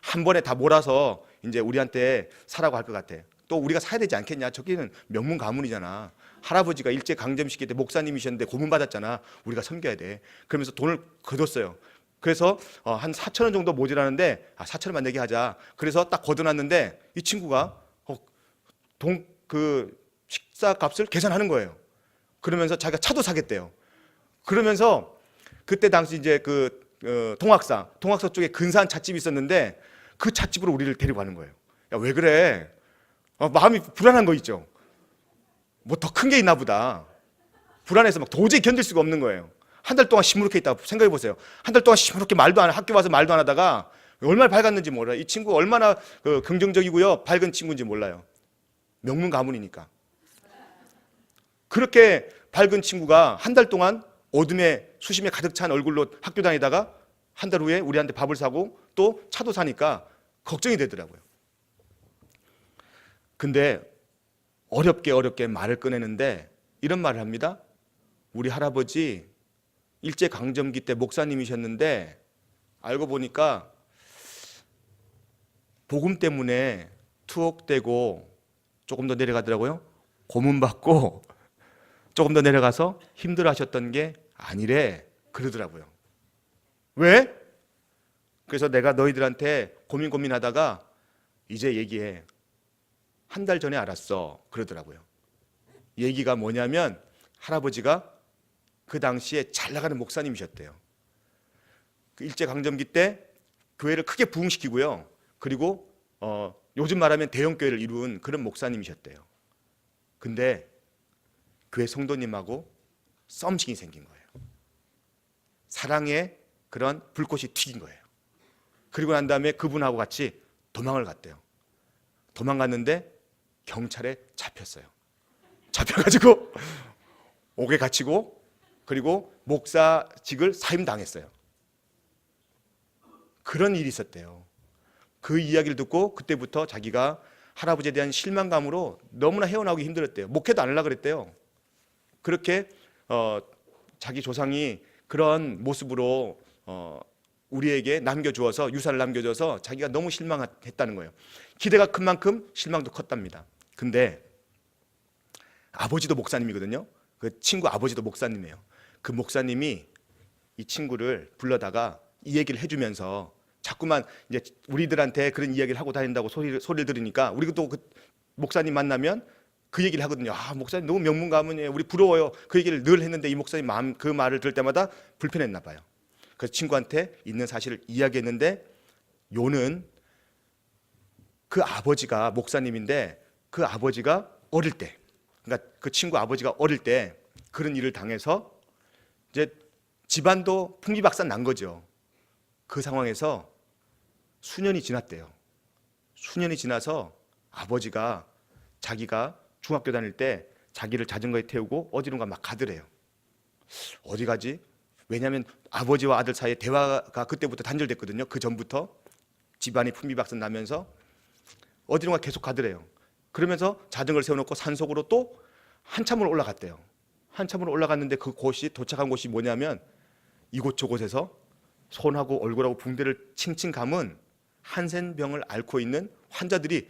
한 번에 다 몰아서 이제 우리한테 사라고 할 것 같아. 또 우리가 사야 되지 않겠냐? 저기는 명문 가문이잖아. 할아버지가 일제 강점 시기 때 목사님이셨는데 고문 받았잖아. 우리가 섬겨야 돼. 그러면서 돈을 거뒀어요. 그래서 한 4,000원 정도 모자라는데 4,000원만 내게 하자. 그래서 딱 거둬놨는데 이 친구가 그 식사 값을 계산하는 거예요. 그러면서 자기가 차도 사겠대요. 그러면서 그때 당시 이제 동학사 쪽에 근사한 찻집이 있었는데 그 찻집으로 우리를 데리고 가는 거예요. 야, 왜 그래? 마음이 불안한 거 있죠. 뭐 더 큰 게 있나 보다. 불안해서 막 도저히 견딜 수가 없는 거예요. 한 달 동안 시무룩해 있다가 생각해 보세요. 한 달 동안 시무룩해 학교 와서 말도 안 하다가 얼마나 밝았는지 몰라요. 이 친구 얼마나 긍정적이고요, 밝은 친구인지 몰라요. 명문 가문이니까. 그렇게 밝은 친구가 한 달 동안 어둠에 수심에 가득 찬 얼굴로 학교 다니다가 한 달 후에 우리한테 밥을 사고 또 차도 사니까 걱정이 되더라고요. 근데 어렵게 말을 꺼내는데 이런 말을 합니다. 우리 할아버지 일제강점기 때 목사님이셨는데 알고 보니까 복음 때문에 투옥되고 조금 더 내려가더라고요. 고문받고 조금 더 내려가서 힘들어하셨던 게 아니래 그러더라고요. 왜? 그래서 내가 너희들한테 고민하다가 이제 얘기해. 한 달 전에 알았어 그러더라고요. 얘기가 뭐냐면 할아버지가 그 당시에 잘 나가는 목사님이셨대요. 그 일제강점기 때 교회를 크게 부흥시키고요. 그리고 요즘 말하면 대형교회를 이룬 그런 목사님이셨대요. 근데 교회 성도님하고 썸씽이 생긴 거예요. 사랑의 그런 불꽃이 튀긴 거예요. 그리고 난 다음에 그분하고 같이 도망을 갔대요. 도망갔는데 경찰에 잡혔어요. 잡혀가지고 옥에 갇히고 그리고 목사직을 사임당했어요. 그런 일이 있었대요. 그 이야기를 듣고 그때부터 자기가 할아버지에 대한 실망감으로 너무나 헤어나오기 힘들었대요. 목회도 안 하려고 그랬대요. 그렇게 자기 조상이 그런 모습으로 우리에게 남겨주어서 유산을 남겨줘서 자기가 너무 실망했다는 거예요. 기대가 큰 만큼 실망도 컸답니다. 근데 아버지도 목사님이거든요. 그 친구 아버지도 목사님이에요. 그 목사님이 이 친구를 불러다가 이 얘기를 해주면서 자꾸만 이제 우리들한테 그런 이야기를 하고 다닌다고 소리를 들으니까 우리도 또 그 목사님 만나면 그 얘기를 하거든요. 아, 목사님 너무 명문가문이에요. 우리 부러워요. 그 얘기를 늘 했는데 이 목사님 그 말을 들을 때마다 불편했나 봐요. 그래서 친구한테 있는 사실을 이야기했는데 요는 그 아버지가 목사님인데 그 아버지가 어릴 때, 그러니까 그 친구 아버지가 어릴 때 그런 일을 당해서 이제 집안도 풍비박산 난 거죠. 그 상황에서 수년이 지났대요. 수년이 지나서 아버지가 자기가 중학교 다닐 때 자기를 자전거에 태우고 어디론가 막 가더래요. 어디 가지? 왜냐하면 아버지와 아들 사이에 대화가 그때부터 단절됐거든요. 그 전부터 집안이 풍비박산 나면서 어디론가 계속 가더래요. 그러면서 자전거를 세워놓고 산속으로 또 한참을 올라갔대요. 한참을 올라갔는데 그곳이 도착한 곳이 뭐냐면 이곳저곳에서 손하고 얼굴하고 붕대를 칭칭 감은 한센병을 앓고 있는 환자들이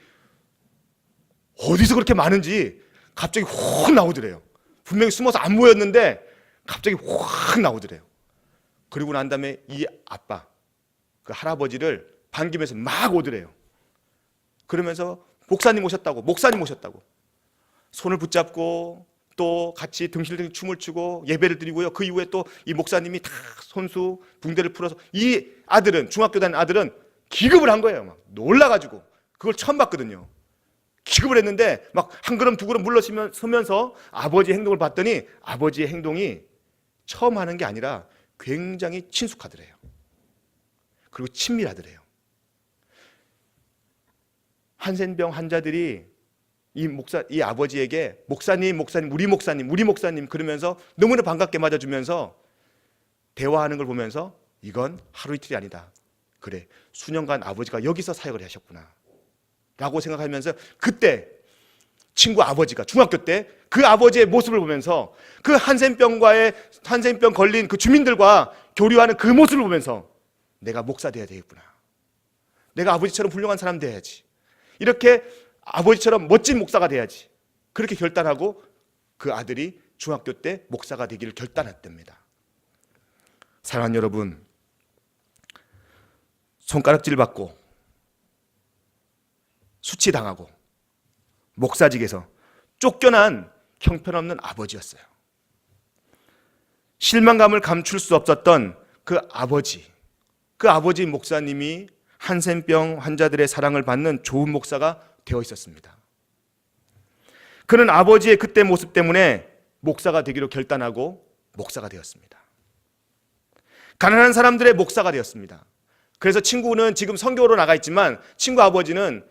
어디서 그렇게 많은지 갑자기 확 나오더래요. 분명히 숨어서 안 모였는데 갑자기 확 나오더래요. 그리고 난 다음에 이 아빠, 그 할아버지를 반기면서 막 오더래요. 그러면서 목사님 오셨다고 손을 붙잡고 또 같이 등실등 춤을 추고 예배를 드리고요. 그 이후에 또 이 목사님이 다 손수 붕대를 풀어서 이 아들은 중학교 다니는 아들은 기급을 한 거예요. 막 놀라가지고 그걸 처음 봤거든요. 기급을 했는데 막 한 걸음 두 걸음 물러서면서 아버지의 행동을 봤더니 아버지의 행동이 처음 하는 게 아니라 굉장히 친숙하더래요. 그리고 친밀하더래요. 한센병 환자들이 이 아버지에게 목사님, 우리 목사님 그러면서 너무나 반갑게 맞아주면서 대화하는 걸 보면서 이건 하루 이틀이 아니다. 그래, 수년간 아버지가 여기서 사역을 하셨구나 라고 생각하면서 그때 친구 아버지가 중학교 때 그 아버지의 모습을 보면서 그 한센병 걸린 그 주민들과 교류하는 그 모습을 보면서 내가 목사 돼야 되겠구나. 내가 아버지처럼 훌륭한 사람 돼야지. 이렇게 아버지처럼 멋진 목사가 돼야지. 그렇게 결단하고 그 아들이 중학교 때 목사가 되기를 결단했답니다. 사랑하는 여러분, 손가락질 받고 수치당하고 목사직에서 쫓겨난 형편없는 아버지였어요. 실망감을 감출 수 없었던 그 아버지 목사님이 한센병 환자들의 사랑을 받는 좋은 목사가 되어 있었습니다. 그는 아버지의 그때 모습 때문에 목사가 되기로 결단하고 목사가 되었습니다. 가난한 사람들의 목사가 되었습니다. 그래서 친구는 지금 선교로 나가 있지만 친구 아버지는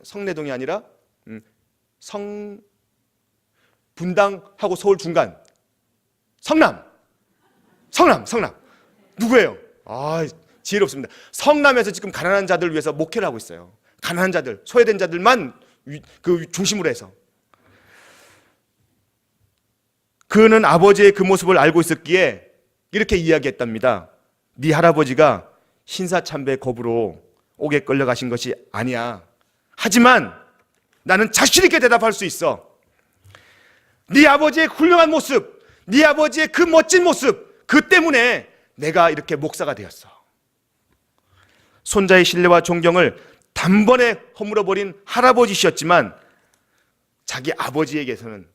성내동이 아니라 분당하고 서울 중간 성남 누구예요? 지혜롭습니다. 성남에서 지금 가난한 자들을 위해서 목회를 하고 있어요. 가난한 자들, 소외된 자들만 그 중심으로 해서. 그는 아버지의 그 모습을 알고 있었기에 이렇게 이야기했답니다. 네 할아버지가 신사참배 겁으로 옥에 끌려가신 것이 아니야. 하지만 나는 자신 있게 대답할 수 있어. 네 아버지의 훌륭한 모습, 네 아버지의 그 멋진 모습, 그 때문에 내가 이렇게 목사가 되었어. 손자의 신뢰와 존경을 단번에 허물어버린 할아버지셨지만 자기 아버지에게서는,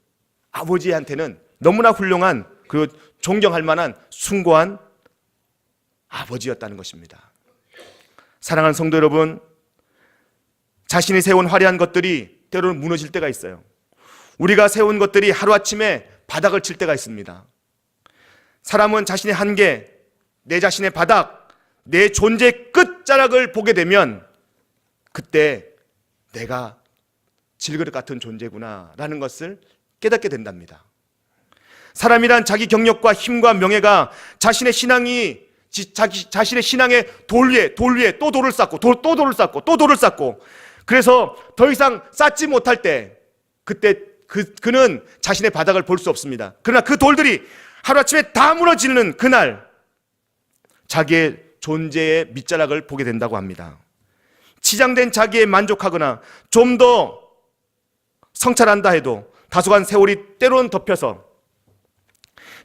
아버지한테는 너무나 훌륭한, 그 존경할 만한 숭고한 아버지였다는 것입니다. 사랑하는 성도 여러분, 자신이 세운 화려한 것들이 때로는 무너질 때가 있어요. 우리가 세운 것들이 하루아침에 바닥을 칠 때가 있습니다. 사람은 자신의 한계, 내 자신의 바닥, 내 존재의 끝자락을 보게 되면 그때 내가 질그릇 같은 존재구나 라는 것을 깨닫게 된답니다. 사람이란 자기 경력과 힘과 명예가 자신의 신앙의 돌 위에 또 돌을 쌓고 또 돌을 쌓고 또 돌을 쌓고, 그래서 더 이상 쌓지 못할 때 그때 그는 자신의 바닥을 볼 수 없습니다. 그러나 그 돌들이 하루아침에 다 무너지는 그날 자기의 존재의 밑자락을 보게 된다고 합니다. 치장된 자기에 만족하거나 좀 더 성찰한다 해도 다소간 세월이 때로는 덮여서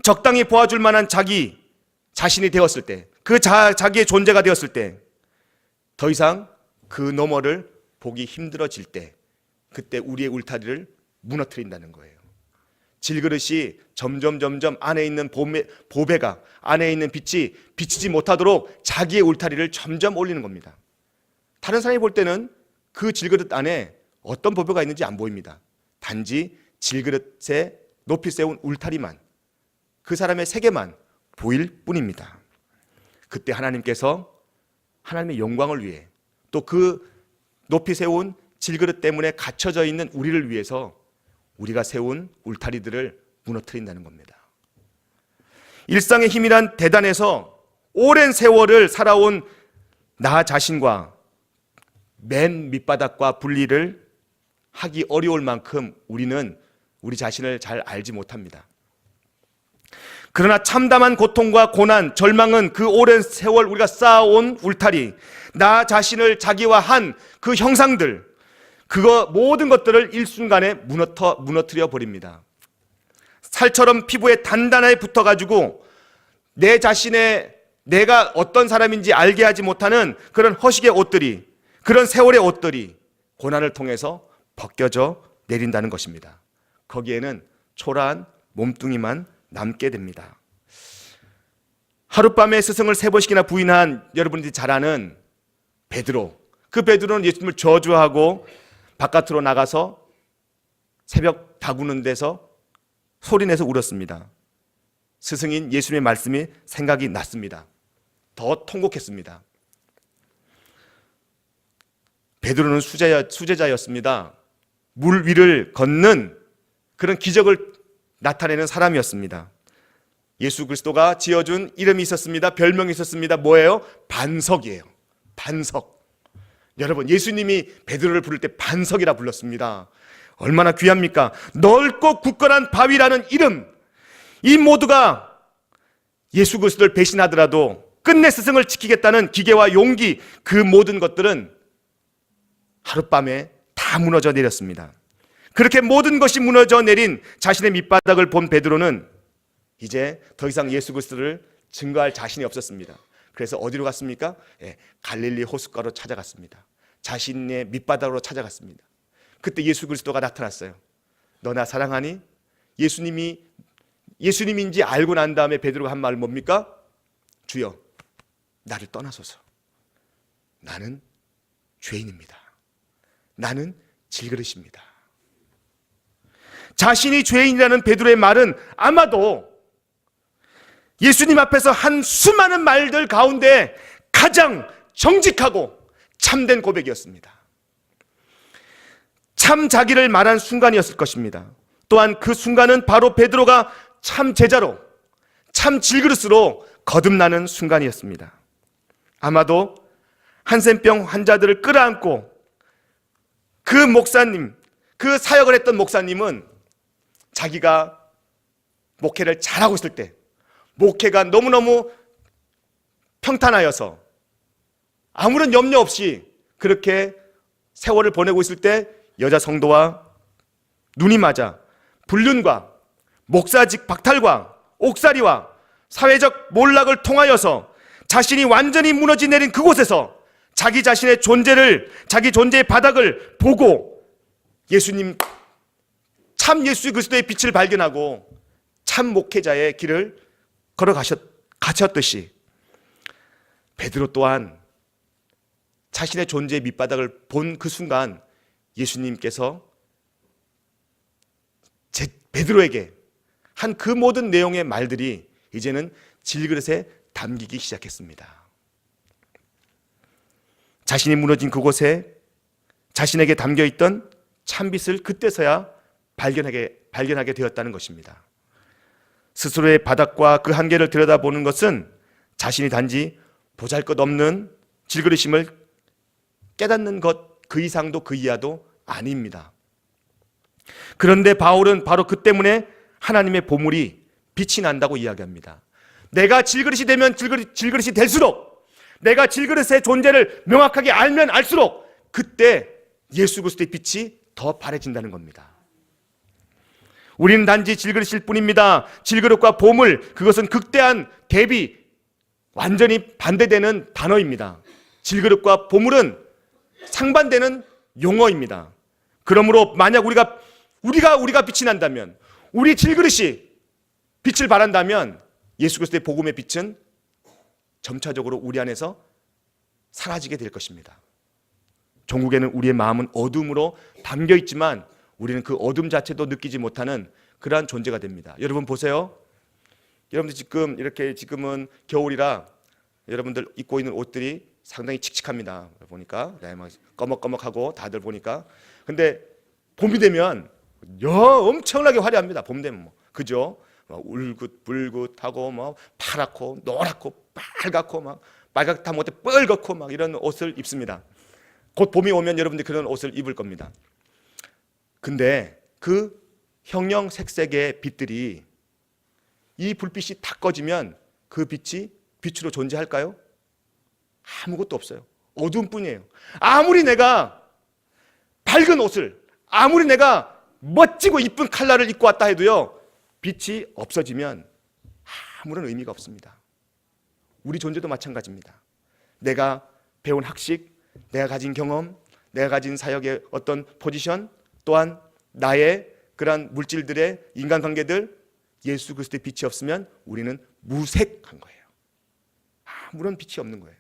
적당히 보아줄 만한 자신이 되었을 때, 그 자기의 존재가 되었을 때 더 이상 그 너머를 보기 힘들어질 때, 그때 우리의 울타리를 무너뜨린다는 거예요. 질그릇이 점점 안에 있는 보배가, 안에 있는 빛이 비치지 못하도록 자기의 울타리를 점점 올리는 겁니다. 다른 사람이 볼 때는 그 질그릇 안에 어떤 보배가 있는지 안 보입니다. 단지 질그릇에 높이 세운 울타리만, 그 사람의 세계만 보일 뿐입니다. 그때 하나님께서 하나님의 영광을 위해, 또 그 높이 세운 질그릇 때문에 갇혀져 있는 우리를 위해서 우리가 세운 울타리들을 무너뜨린다는 겁니다. 일상의 힘이란 대단해서 오랜 세월을 살아온 나 자신과 맨 밑바닥과 분리를 하기 어려울 만큼 우리는 우리 자신을 잘 알지 못합니다. 그러나 참담한 고통과 고난, 절망은 그 오랜 세월 우리가 쌓아온 울타리, 나 자신을 자기화한 그 형상들, 모든 것들을 일순간에 무너뜨려 버립니다. 살처럼 피부에 단단하게 붙어가지고 내 자신의, 내가 어떤 사람인지 알게 하지 못하는 그런 허식의 옷들이, 그런 세월의 옷들이 고난을 통해서 벗겨져 내린다는 것입니다. 거기에는 초라한 몸뚱이만 남게 됩니다. 하룻밤에 스승을 3번씩이나 부인한 여러분들이 잘 아는 베드로, 그 베드로는 예수님을 저주하고 바깥으로 나가서 새벽 다구는 데서 소리내서 울었습니다. 스승인 예수님의 말씀이 생각이 났습니다. 더 통곡했습니다. 베드로는 수제자였습니다. 물 위를 걷는 그런 기적을 나타내는 사람이었습니다. 예수 그리스도가 지어준 이름이 있었습니다. 별명이 있었습니다. 뭐예요? 반석이에요. 반석. 여러분, 예수님이 베드로를 부를 때 반석이라 불렀습니다. 얼마나 귀합니까? 넓고 굳건한 바위라는 이름, 이 모두가 예수 그리스도를 배신하더라도 끝내 스승을 지키겠다는 기계와 용기, 그 모든 것들은 하룻밤에 다 무너져 내렸습니다. 그렇게 모든 것이 무너져 내린 자신의 밑바닥을 본 베드로는 이제 더 이상 예수 그리스도를 증거할 자신이 없었습니다. 그래서 어디로 갔습니까? 갈릴리 호숫가로 찾아갔습니다. 자신의 밑바닥으로 찾아갔습니다. 그때 예수 그리스도가 나타났어요. 너 나 사랑하니? 예수님인지 알고 난 다음에 베드로가 한 말은 뭡니까? 주여, 나를 떠나소서. 나는 죄인입니다. 나는 질그릇입니다. 자신이 죄인이라는 베드로의 말은 아마도 예수님 앞에서 한 수많은 말들 가운데 가장 정직하고 참된 고백이었습니다. 참 자기를 말한 순간이었을 것입니다. 또한 그 순간은 바로 베드로가 참 제자로, 참 질그릇으로 거듭나는 순간이었습니다. 아마도 한센병 환자들을 끌어안고 그 목사님, 그 사역을 했던 목사님은 자기가 목회를 잘하고 있을 때, 목회가 너무너무 평탄하여서 아무런 염려 없이 그렇게 세월을 보내고 있을 때 여자 성도와 눈이 맞아 불륜과 목사직 박탈과 옥살이와 사회적 몰락을 통하여서 자신이 완전히 무너지 내린 그곳에서 자기 자신의 존재를, 자기 존재의 바닥을 보고 예수님, 참 예수 그리스도의 빛을 발견하고 참 목회자의 길을 걸어가셨듯이 베드로 또한 자신의 존재의 밑바닥을 본 그 순간 예수님께서 베드로에게 한 그 모든 내용의 말들이 이제는 질그릇에 담기기 시작했습니다. 자신이 무너진 그곳에 자신에게 담겨있던 참빛을 그때서야 발견하게 되었다는 것입니다. 스스로의 바닥과 그 한계를 들여다보는 것은 자신이 단지 보잘것없는 질그릇임을 깨닫는 것 그 이상도 그 이하도 아닙니다. 그런데 바울은 바로 그 때문에 하나님의 보물이 빛이 난다고 이야기합니다. 내가 질그릇이 되면 질그릇이 될수록, 내가 질그릇의 존재를 명확하게 알면 알수록 그때 예수 그리스도의 빛이 더 바래진다는 겁니다. 우리는 단지 질그릇일 뿐입니다. 질그릇과 보물, 그것은 극대한 대비, 완전히 반대되는 단어입니다. 질그릇과 보물은 상반되는 용어입니다. 그러므로 만약 우리가 빛이 난다면, 우리 질그릇이 빛을 발한다면 예수 그리스도의 복음의 빛은 점차적으로 우리 안에서 사라지게 될 것입니다. 종국에는 우리의 마음은 어둠으로 담겨 있지만 우리는 그 어둠 자체도 느끼지 못하는 그러한 존재가 됩니다. 여러분 보세요. 여러분들 지금은 겨울이라 여러분들 입고 있는 옷들이 상당히 칙칙합니다. 보니까 꺼먹꺼먹하고 다들 보니까. 근데 봄이 되면 엄청나게 화려합니다. 봄 되면 그죠? 울긋불긋하고 파랗고 노랗고 빨갛고 빨갛다 못해 뻘겋고 이런 옷을 입습니다. 곧 봄이 오면 여러분들이 그런 옷을 입을 겁니다. 근데 그 형형색색의 빛들이, 이 불빛이 다 꺼지면 그 빛이 빛으로 존재할까요? 아무것도 없어요. 어둠뿐이에요. 아무리 내가 밝은 옷을, 아무리 내가 멋지고 이쁜 컬러를 입고 왔다 해도요, 빛이 없어지면 아무런 의미가 없습니다. 우리 존재도 마찬가지입니다. 내가 배운 학식, 내가 가진 경험, 내가 가진 사역의 어떤 포지션, 또한 나의 그러한 물질들의 인간관계들, 예수 그리스도의 빛이 없으면 우리는 무색한 거예요. 아무런 빛이 없는 거예요.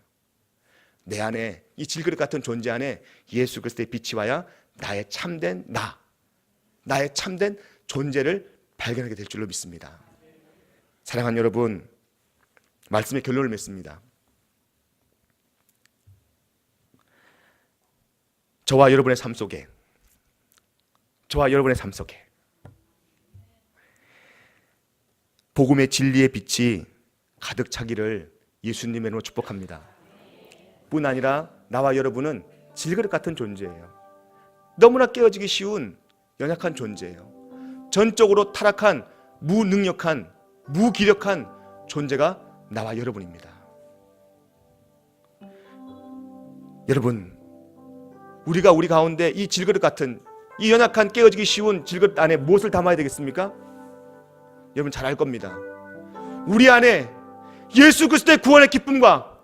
내 안에, 이 질그릇 같은 존재 안에 예수 그리스도의 빛이 와야 나의 참된 나의 참된 존재를 발견하게 될 줄로 믿습니다. 사랑하는 여러분, 말씀의 결론을 맺습니다. 저와 여러분의 삶 속에 복음의 진리의 빛이 가득 차기를 예수님의 이름으로 축복합니다. 뿐 아니라 나와 여러분은 질그릇 같은 존재예요. 너무나 깨어지기 쉬운 연약한 존재예요. 전적으로 타락한, 무능력한, 무기력한 존재가 나와 여러분입니다. 여러분, 우리가 우리 가운데 이 질그릇 같은, 이 연약한 깨어지기 쉬운 질그릇 안에 무엇을 담아야 되겠습니까? 여러분 잘 알 겁니다. 우리 안에 예수 그리스도의 구원의 기쁨과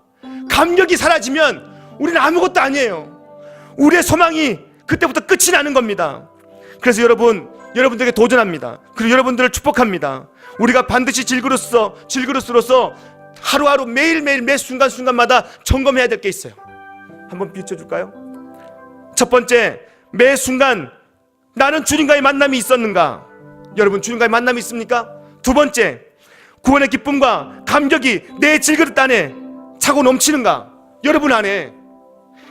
감격이 사라지면 우리는 아무것도 아니에요. 우리의 소망이 그때부터 끝이 나는 겁니다. 그래서 여러분들에게 도전합니다. 그리고 여러분들을 축복합니다. 우리가 반드시 질그릇으로서 하루하루 매일매일 매 순간순간마다 점검해야 될 게 있어요. 한번 비춰줄까요? 첫 번째, 매 순간 나는 주님과의 만남이 있었는가? 여러분 주님과의 만남이 있습니까? 두 번째, 구원의 기쁨과 감격이 내 질그릇 안에 차고 넘치는가? 여러분 안에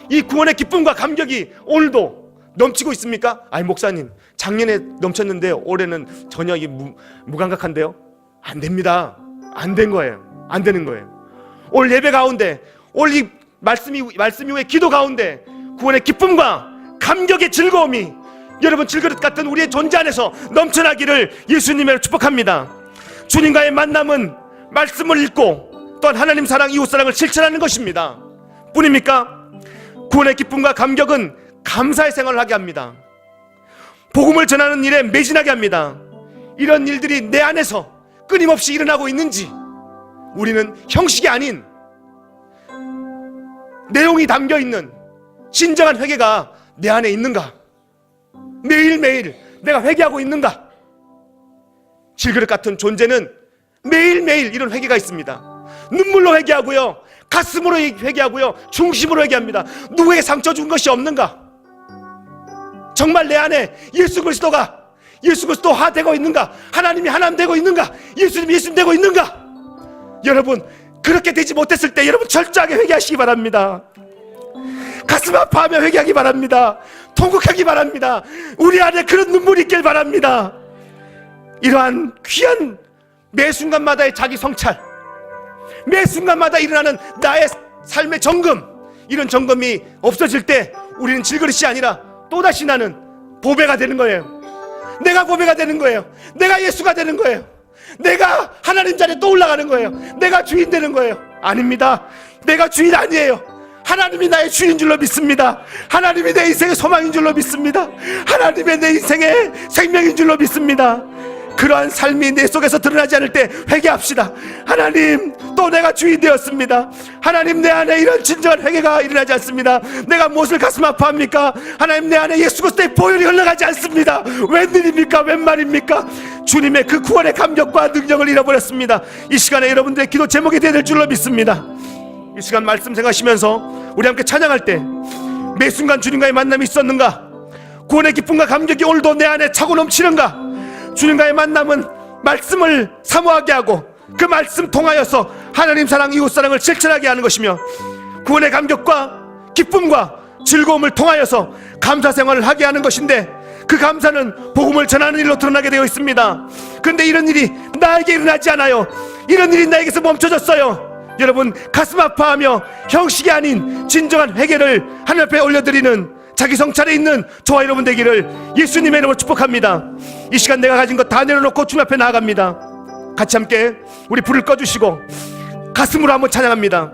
이 구원의 기쁨과 감격이 오늘도 넘치고 있습니까? 아니 목사님, 작년에 넘쳤는데 올해는 전혀 이게 무감각한데요? 안 됩니다. 안 된 거예요. 안 되는 거예요. 올 예배 가운데, 올 이 말씀 이후에 기도 가운데 구원의 기쁨과 감격의 즐거움이 여러분 질그릇 같은 우리의 존재 안에서 넘쳐나기를 예수님으로 축복합니다. 주님과의 만남은 말씀을 읽고 또한 하나님 사랑, 이웃 사랑을 실천하는 것입니다. 뿐입니까? 구원의 기쁨과 감격은 감사의 생활을 하게 합니다. 복음을 전하는 일에 매진하게 합니다. 이런 일들이 내 안에서 끊임없이 일어나고 있는지, 우리는 형식이 아닌 내용이 담겨있는 진정한 회개가 내 안에 있는가? 매일매일 내가 회개하고 있는가? 질그릇 같은 존재는 매일매일 이런 회개가 있습니다. 눈물로 회개하고요, 가슴으로 회개하고요, 중심으로 회개합니다. 누구에게 상처 준 것이 없는가? 정말 내 안에 예수 그리스도화 되고 있는가? 하나님이 하나님 되고 있는가? 예수님 되고 있는가? 여러분, 그렇게 되지 못했을 때 여러분 철저하게 회개하시기 바랍니다. 가슴 아파하며 회개하기 바랍니다. 통곡하기 바랍니다. 우리 안에 그런 눈물이 있길 바랍니다. 이러한 귀한 매 순간마다의 자기 성찰, 매 순간마다 일어나는 나의 삶의 점검, 이런 점검이 없어질 때 우리는 질그릇이 아니라 또다시 나는 보배가 되는 거예요. 내가 보배가 되는 거예요. 내가 예수가 되는 거예요. 내가 하나님 자리에 또 올라가는 거예요. 내가 주인 되는 거예요. 아닙니다. 내가 주인 아니에요. 하나님이 나의 주인 줄로 믿습니다. 하나님이 내 인생의 소망인 줄로 믿습니다. 하나님의 내 인생의 생명인 줄로 믿습니다. 그러한 삶이 내 속에서 드러나지 않을 때 회개합시다. 하나님, 또 내가 주인 되었습니다. 하나님, 내 안에 이런 진정한 회개가 일어나지 않습니다. 내가 무엇을 가슴 아파합니까? 하나님, 내 안에 예수 그리스도의 보혈이 흘러가지 않습니다. 웬일입니까? 웬 말입니까? 주님의 그 구원의 감격과 능력을 잃어버렸습니다. 이 시간에 여러분들의 기도 제목이 되어야 될 줄로 믿습니다. 이 시간 말씀 생각하시면서 우리 함께 찬양할 때 매 순간 주님과의 만남이 있었는가? 구원의 기쁨과 감격이 오늘도 내 안에 차고 넘치는가? 주님과의 만남은 말씀을 사모하게 하고 그 말씀 통하여서 하나님 사랑, 이웃 사랑을 실천하게 하는 것이며, 구원의 감격과 기쁨과 즐거움을 통하여서 감사 생활을 하게 하는 것인데, 그 감사는 복음을 전하는 일로 드러나게 되어 있습니다. 그런데 이런 일이 나에게 일어나지 않아요. 이런 일이 나에게서 멈춰졌어요. 여러분, 가슴 아파하며 형식이 아닌 진정한 회개를 하나님 앞에 올려드리는 자기 성찰에 있는 저와 여러분 되기를 예수님의 이름으로 축복합니다. 이 시간 내가 가진 것 다 내려놓고 주님 앞에 나아갑니다. 같이 함께 우리 불을 꺼주시고 가슴으로 한번 찬양합니다.